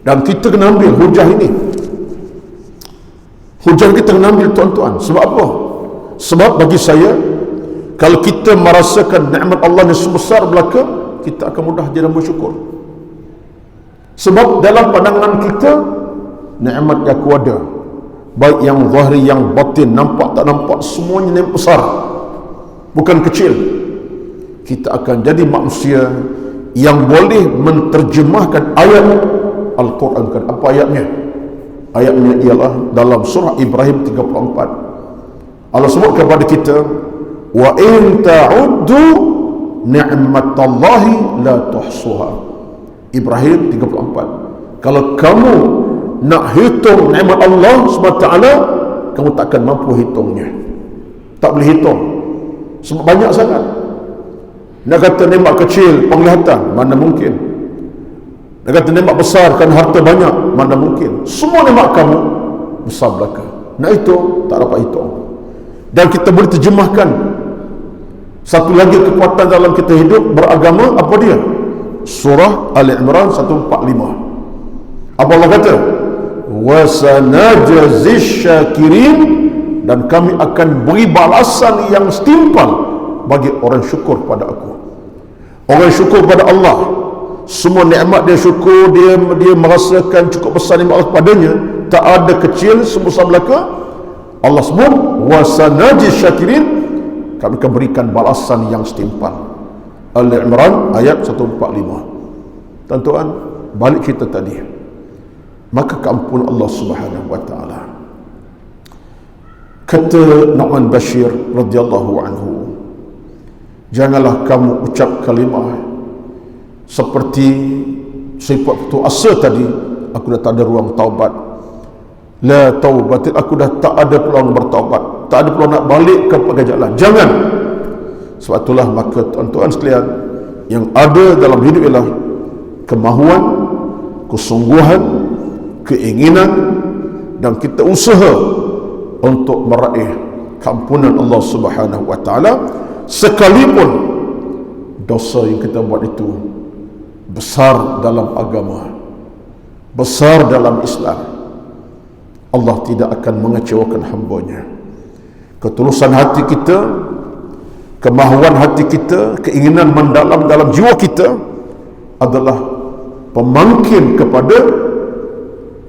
Dan kita kena ambil hujah ini. Hujah kita kena ambil, tuan-tuan. Sebab apa? Sebab bagi saya, kalau kita merasakan nikmat Allah yang sebesar belaka, kita akan mudah jadi bersyukur. Sebab dalam pandangan kita, nikmat yang aku ada, baik yang zahiri, yang batin, nampak tak nampak, semuanya nikmat besar, bukan kecil. Kita akan jadi manusia yang boleh menterjemahkan ayat Al-Quran. Apa ayatnya? Ayatnya ialah dalam surah Ibrahim 34. Allah sebut kepada kita, wa in ta'uddu ni'matallahi la tuhsuha. Ibrahim 34. Kalau kamu nak hitung nikmat Allah SWT, kamu takkan mampu hitungnya. Tak boleh hitung, sebab banyak sangat. Nak kata nikmat kecil, penglihatan, mana mungkin. Nak kata nikmat besar, kan harta banyak, mana mungkin. Semua nikmat kamu besar belaka. Nak hitung, tak dapat hitung. Dan kita boleh terjemahkan satu lagi kekuatan dalam kita hidup beragama, apa dia? Surah Ali Imran 145. Apa Allah kata? Wa sanajzish syakirin, dan kami akan beri balasan yang setimpal bagi orang syukur pada aku. Orang syukur pada Allah, semua nikmat dia syukur, dia merasakan cukup besar nikmat Allah padanya, tak ada kecil, sebesar belaka. Allah sebut wa sanajzish syakirin, kami akan berikan balasan yang setimpal. Al-Imran ayat 145. Tuan-tuan, balik cerita tadi, maka keampunan Allah Subhanahu wa taala. Kata Nu'man Bashir radhiyallahu anhu, janganlah kamu ucap kalimah seperti sifat putus asa tadi, aku dah tak ada ruang taubat, la taubat, aku dah tak ada peluang bertaubat, tak ada peluang nak balik kepada jalan. Jangan. Sebab itulah, maka tuan-tuan sekalian, yang ada dalam hidup ialah kemahuan, kesungguhan, keinginan, dan kita usaha untuk meraih keampunan Allah Subhanahu wa taala, sekalipun dosa yang kita buat itu besar dalam agama, besar dalam Islam. Allah tidak akan mengecewakan hamba-Nya. Ketulusan hati kita, kemahuan hati kita, keinginan mendalam dalam jiwa kita adalah pemangkin kepada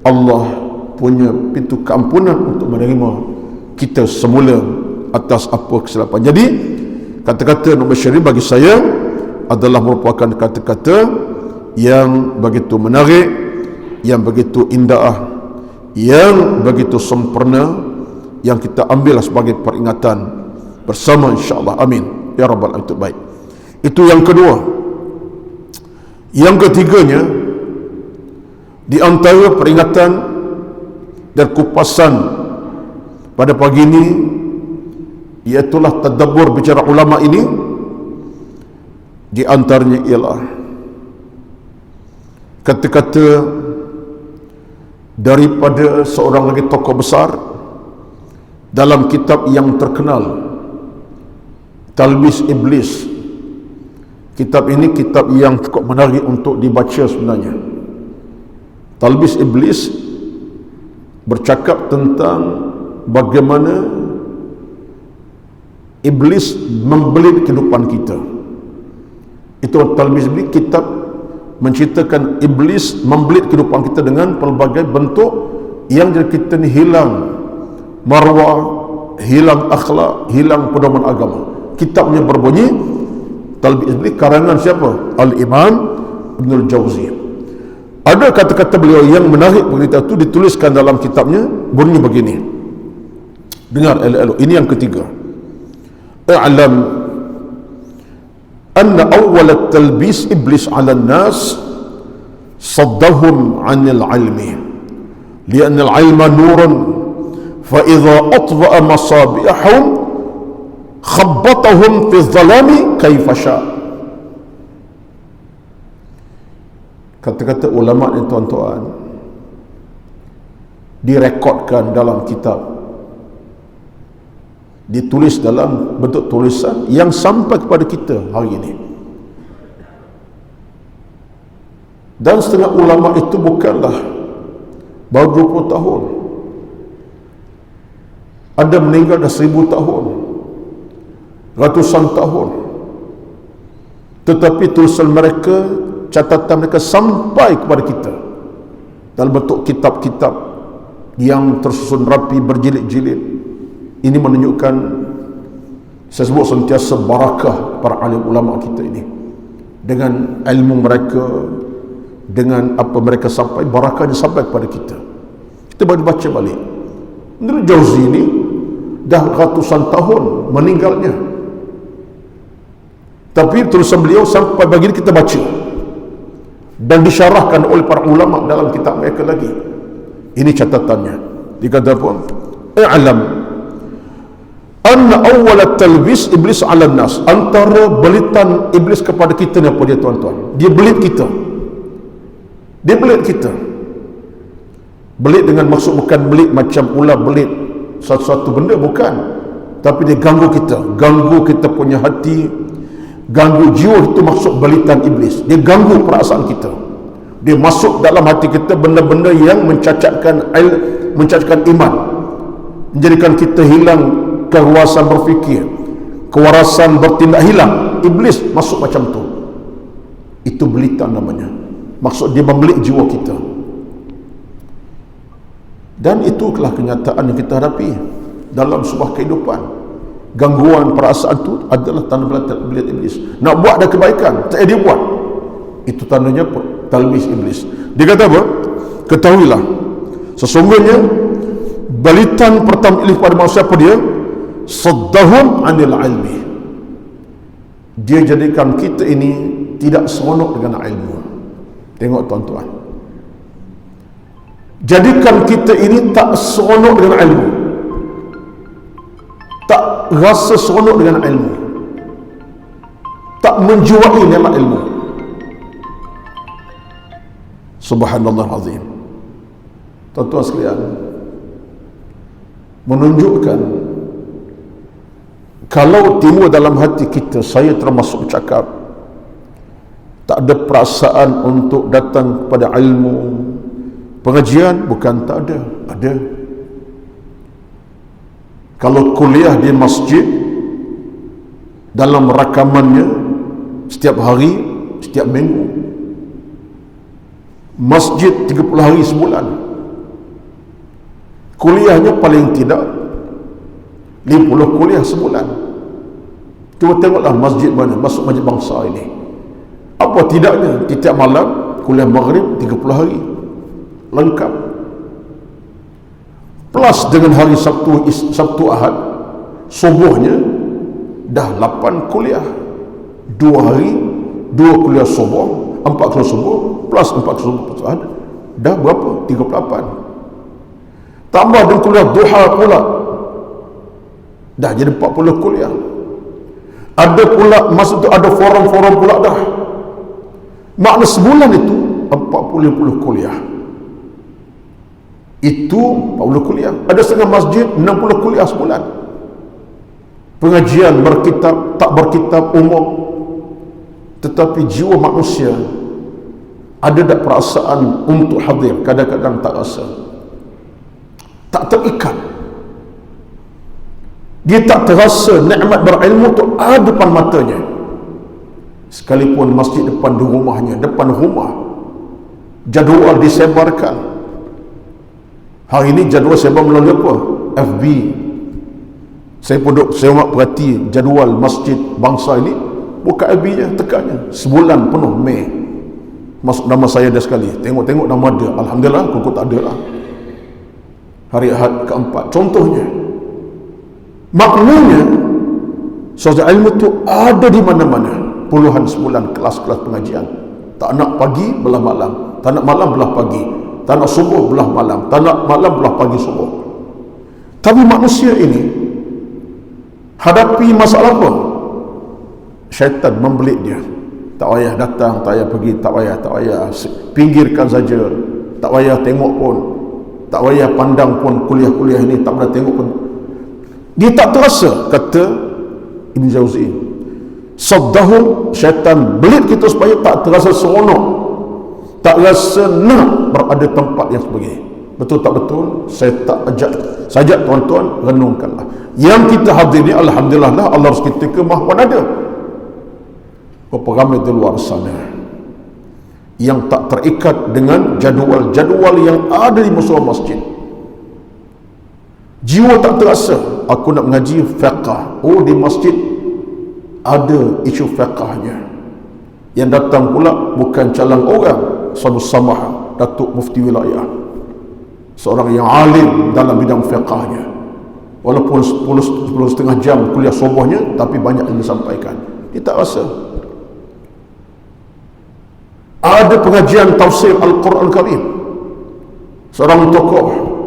Allah punya pintu keampunan untuk menerima kita semula atas apa kesilapan. Jadi kata-kata Nu'man Bashir bagi saya adalah merupakan kata-kata yang begitu menarik, yang begitu indah, yang begitu sempurna, yang kita ambil sebagai peringatan bersama, insya-Allah. Amin ya rabbal alamin. Baik, itu yang kedua. Yang ketiganya, di antara peringatan dan kupasan pada pagi ini, iaitulah tadabbur bicara ulama ini, Di antaranya ialah kata-kata daripada seorang lagi tokoh besar dalam kitab yang terkenal, Talbis Iblis. Kitab ini kitab yang cukup menarik untuk dibaca sebenarnya. Talbis Iblis bercakap tentang bagaimana iblis membelit kehidupan kita. Itu Talbis Iblis, kitab menceritakan iblis membelit kehidupan kita dengan pelbagai bentuk yang jadi kita ni hilang marwah, hilang akhlak, hilang pedoman agama. Kitabnya berbunyi Talbis Iblis, karangan siapa? Al-Imam Ibnul Jauzi. Ada kata-kata beliau yang menarik berita itu dituliskan dalam kitabnya, bunyi begini. Dengar elok-elok, ini yang ketiga. I'lam anna awwal talbis iblis 'ala an-nas saddahum 'anil 'ilmi li'anna al-'ilma nurun fa idza atfa'a masabihum khabbatahum fi adh-dhalami kaifa sya'. Kata-kata ulama ni tuan-tuan direkodkan dalam kitab, ditulis dalam bentuk tulisan yang sampai kepada kita hari ini. Dan setengah ulama itu bukanlah baru 20 tahun, ada meninggal dah 1000 tahun, ratusan tahun, tetapi tulisan mereka, catatan mereka sampai kepada kita dalam bentuk kitab-kitab yang tersusun rapi berjilid-jilid. Ini menunjukkan, saya sebut sentiasa barakah para alim ulama kita ini. Dengan ilmu mereka, dengan apa mereka sampai, barakahnya sampai kepada kita. Kita baru baca balik. Ibnul Jauzi ini dah ratusan tahun meninggalnya, tapi tulisan beliau sampai bagi kita baca dan disyarahkan oleh para ulama dalam kitab mereka lagi. Ini catatannya. Dikata apa? I'lam anna awwal talbis iblis 'ala nas, antara belitan iblis kepada kita ni apa dia tuan-tuan? Dia belit kita. Dia belit kita. Belit dengan maksud bukan belit macam ular belit satu-satu benda, bukan. Tapi dia ganggu kita, ganggu kita punya hati, ganggu jiwa. Itu maksud belitan iblis. Dia ganggu perasaan kita. Dia masuk dalam hati kita benda-benda yang mencacatkan iman, menjadikan kita hilang kewarasan berfikir, kewarasan bertindak hilang. Iblis masuk macam tu. Itu belitan namanya. Maksud dia membelit jiwa kita. Dan itulah kenyataan yang kita hadapi dalam sebuah kehidupan. Gangguan perasaan itu adalah tanda belit iblis. Nak buat ada kebaikan, tak dia buat. Itu tandanya talbis iblis. Dia kata apa? Ketahuilah, sesungguhnya balitan pertama iblis pada manusia apa dia? Saddahum 'anil 'ilmi. Dia jadikan kita ini tidak seronok dengan ilmu. Tengok tuan-tuan, jadikan kita ini tak seronok dengan ilmu, tak rasa seronok dengan ilmu, tak menjiwai nikmat ilmu. Subhanallah azim. Tuan-tuan sekalian, menunjukkan kalau timbul dalam hati kita, saya termasuk bercakap, tak ada perasaan untuk datang kepada ilmu pengajian, bukan tak ada, ada. Kalau kuliah di masjid, dalam rakamannya setiap hari, setiap minggu, masjid 30 hari sebulan, kuliahnya paling tidak 50 kuliah sebulan. Cuba tengoklah masjid mana, masuk masjid bangsa ini, apa tidaknya tiap malam kuliah maghrib 30 hari lengkap, plus dengan hari Sabtu Ahad subuhnya dah 8 kuliah, 2 hari 2 kuliah subuh, 4 kuliah subuh plus 4 kuliah subuh Ahad, dah berapa? 38. Tambah dengan kuliah duha pula, dah jadi 40 kuliah. Ada pula masa tu ada forum-forum pula dah. Makna sebulan itu 40 kuliah. Itu 40 kuliah. Ada setengah masjid 60 kuliah sebulan. Pengajian berkitab, tak berkitab umum. Tetapi jiwa manusia ada tak perasaan untuk hadir? Kadang-kadang tak rasa, tak terikat. Dia tak terasa nikmat berilmu tu ada depan matanya. Sekalipun masjid depan rumahnya, depan rumah, jadual disebarkan. Hari ini jadual sebar melalui apa? FB. Saya perhati jadual masjid bangsa ini, buka FB je, tekannya sebulan penuh Mei, masuk nama saya dah sekali, tengok nama dia, alhamdulillah, kok tak ada lah. Hari Ahad keempat contohnya. Maknanya sahaja ilmu tu ada di mana-mana. Puluhan sebulan kelas-kelas pengajian. Tak nak pagi belah malam, tak nak malam belah pagi, tak nak subuh belah malam, tak nak malam belah pagi subuh. Tapi manusia ini hadapi masalah apa? Syaitan membelit dia. Tak payah datang, tak payah pergi, tak payah, pinggirkan saja, tak payah tengok pun, tak payah pandang pun kuliah-kuliah ini, tak pernah tengok pun. Dia tak terasa, kata Ibn Jauzi. Saddahum, syaitan belit kita supaya tak terasa seronok, tak rasa nak berada tempat yang sebegini. Betul tak betul? Saya tak sajak tuan-tuan renungkanlah. Yang kita hadir ni, alhamdulillah lah, Allah kita kemahuan ada. Berapa ramai di luar sana yang tak terikat dengan jadual-jadual yang ada di musola masjid. Jiwa tak terasa, aku nak mengaji fiqah. Oh, di masjid ada isu fiqahnya. Yang datang pula bukan calon orang, Saudara Samah, Datuk Mufti Wilayah, seorang yang alim dalam bidang fiqahnya. Walaupun 10 jam kuliah subuhnya, tapi banyak yang disampaikan. Dia tak rasa. Ada pengajian tafsir Al-Quran Karim. Seorang tokoh,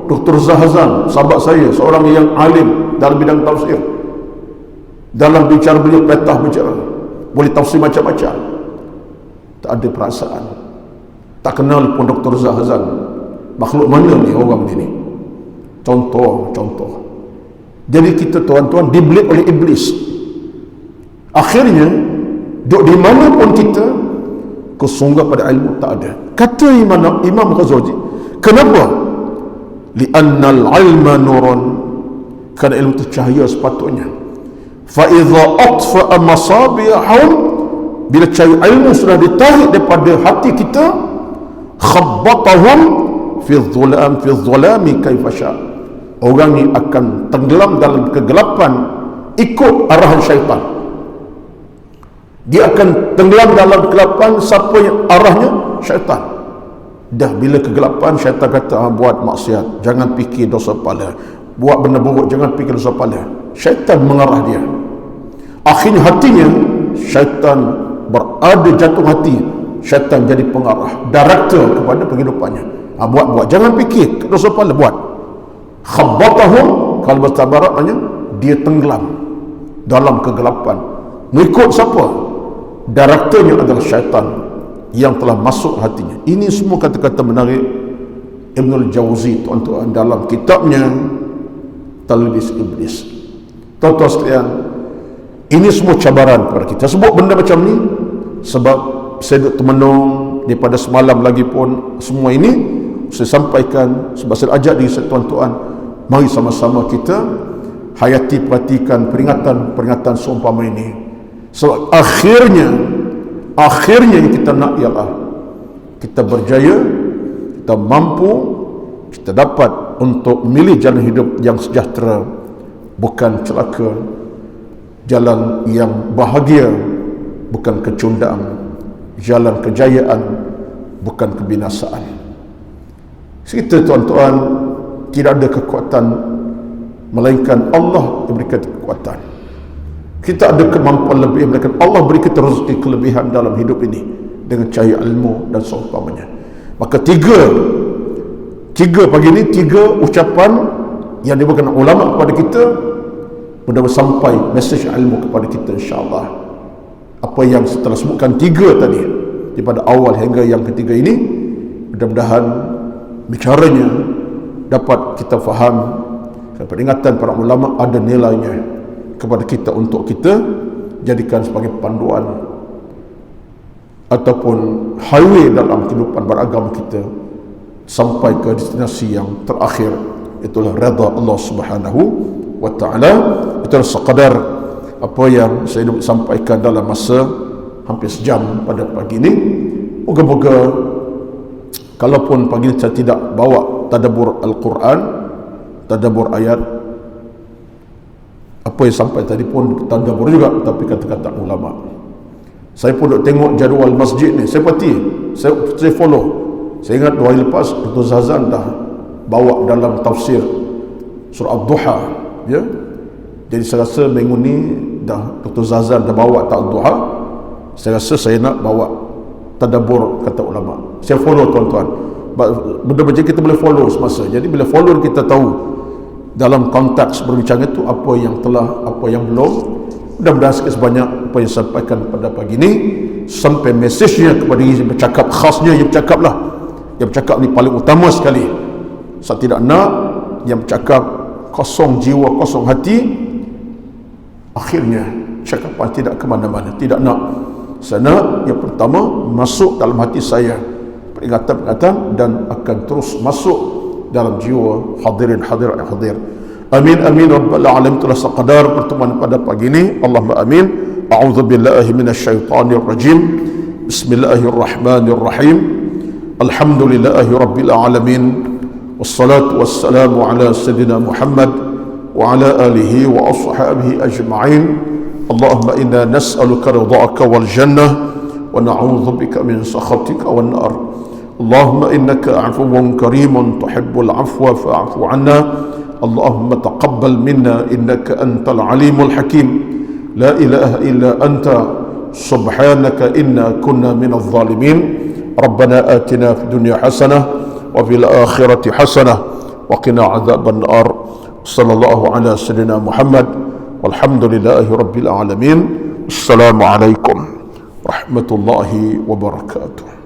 Dr. Zahazan, sahabat saya, seorang yang alim dalam bidang tafsir. Dalam bicara beliau, petah bicara, boleh tafsir macam-macam. Tak ada perasaan. Tak kenal pun Dr. Zahazan. Makhluk mana ni orang ni? Contoh. Jadi kita tuan-tuan dibelit oleh iblis. Akhirnya duduk di mana pun kita, kesunggah pada ilmu tak ada. Kata Imam Ghazali, kenapa? Li'annal ilma nurun, kerana ilmu itu cahaya sepatutnya. Fa idza atfa'a masabihum, bila cahaya ilmu sudah ditarik daripada hati kita, khabbatahum fi dhulami kaifa sya. Orang ni akan tenggelam dalam kegelapan ikut arahan syaitan. Dia akan tenggelam dalam kegelapan siapa yang arahnya? Syaitan. Dah bila kegelapan, syaitan kata, buat maksiat, jangan fikir dosa pahala, buat benda buruk, jangan fikir dosa pahala. Syaitan mengarah dia. Akhirnya hatinya, syaitan berada jatuh hati, syaitan jadi pengarah, director kepada kehidupannya. Buat, jangan fikir dosa pahala, buat. Khabbatahum, kalau bahasa baratnya, dia tenggelam dalam kegelapan. Mengikut siapa? Directornya adalah syaitan yang telah masuk hatinya. Ini semua kata-kata menarik Ibnul Jauzi, tuan-tuan, dalam kitabnya Talbis Iblis. Tuan-tuan sekalian, ini semua cabaran kepada kita. Sebut benda macam ni sebab saya duduk termenung daripada semalam lagi pun. Semua ini saya sampaikan sebab saya ajak diri saya, tuan-tuan, mari sama-sama kita hayati, perhatikan peringatan seumpama ini. Sebab akhirnya yang kita nak ialah kita berjaya, kita mampu, kita dapat untuk memilih jalan hidup yang sejahtera, bukan celaka, jalan yang bahagia, bukan kecundaan, jalan kejayaan, bukan kebinasaan. Kita, tuan-tuan, tidak ada kekuatan melainkan Allah yang berikan kekuatan. Kita ada kemampuan lebih, melainkan Allah beri kita rezeki kelebihan dalam hidup ini dengan cahaya ilmu dan seumpamanya. Maka tiga pagi ini, tiga ucapan yang diberikan ulama kepada kita mudah-mudahan sampai mesej ilmu kepada kita insya-Allah. Apa yang setelah sebutkan 3 tadi, daripada awal hingga yang ketiga ini, mudah-mudahan bicaranya dapat kita faham, peringatan para ulama ada nilainya kepada kita untuk kita jadikan sebagai panduan ataupun highway dalam kehidupan beragama kita sampai ke destinasi yang terakhir, itulah redha Allah Subhanahu wa taala. Itulah sekadar apa yang saya nak sampaikan dalam masa hampir sejam pada pagi ini. Moga-moga kalaupun pagi ini saya tidak bawa tadabbur Al-Quran, tadabbur ayat, apa yang sampai tadi pun tadabbur juga, tapi kata-kata ulama. Saya pun duk tengok jadual masjid ni, saya pati, saya follow. Saya ingat 2 hari lepas Dr. Zazan dah bawa dalam tafsir surah Ad-Duha, ya. Jadi saya rasa minggu ni dah Dr. Zazan dah bawa Ad-Duha. Saya rasa saya nak bawa tadabbur kata ulama. Saya follow tuan-tuan. Benda macam kita boleh follow semasa. Jadi bila follow kita tahu dalam konteks berbincangan itu apa yang telah, apa yang belum. Mudah-mudahan sikit sebanyak apa yang sampaikan pada pagi ini sampai mesejnya kepada yang bercakap, khasnya yang bercakap lah. Yang bercakap ni paling utama sekali. Saya tidak nak yang bercakap kosong jiwa, kosong hati, akhirnya cakapan tidak ke mana-mana. Tidak nak. Saya nak yang pertama masuk dalam hati saya peringatan-peringatan dan akan terus masuk dalam jiwa hadirin hadirat yang hadir. Amin amin rabbal alamin. Itulah sekadar pertemuan pada pagi ini. Allahumma amin. A'udzubillahi minasyaitonir rajim. Bismillahirrahmanirrahim. Alhamdulillahi rabbil alamin. Wassalatu wassalamu ala sayyidina Muhammad wa ala alihi wa ashabihi ajma'in. Allahumma inna nas'aluka ridha'aka wal jannah wa na'udzu bika min sakhatika wan nar. Allahumma innaka 'afuwwun karimun tuhibbul 'afwa fa'fu 'anna. Allahumma taqabbal minna innaka antal 'alimul hakim. La ilaha illa anta subhanaka inna kunna minadh dhalimin. Rabbana atina fid dunya hasanah wa fil akhirati hasanah wa qina 'adzaban nar. Sallallahu ala sayyidina Muhammad walhamdulillahi rabbil alamin. Assalamualaikum warahmatullahi wabarakatuh.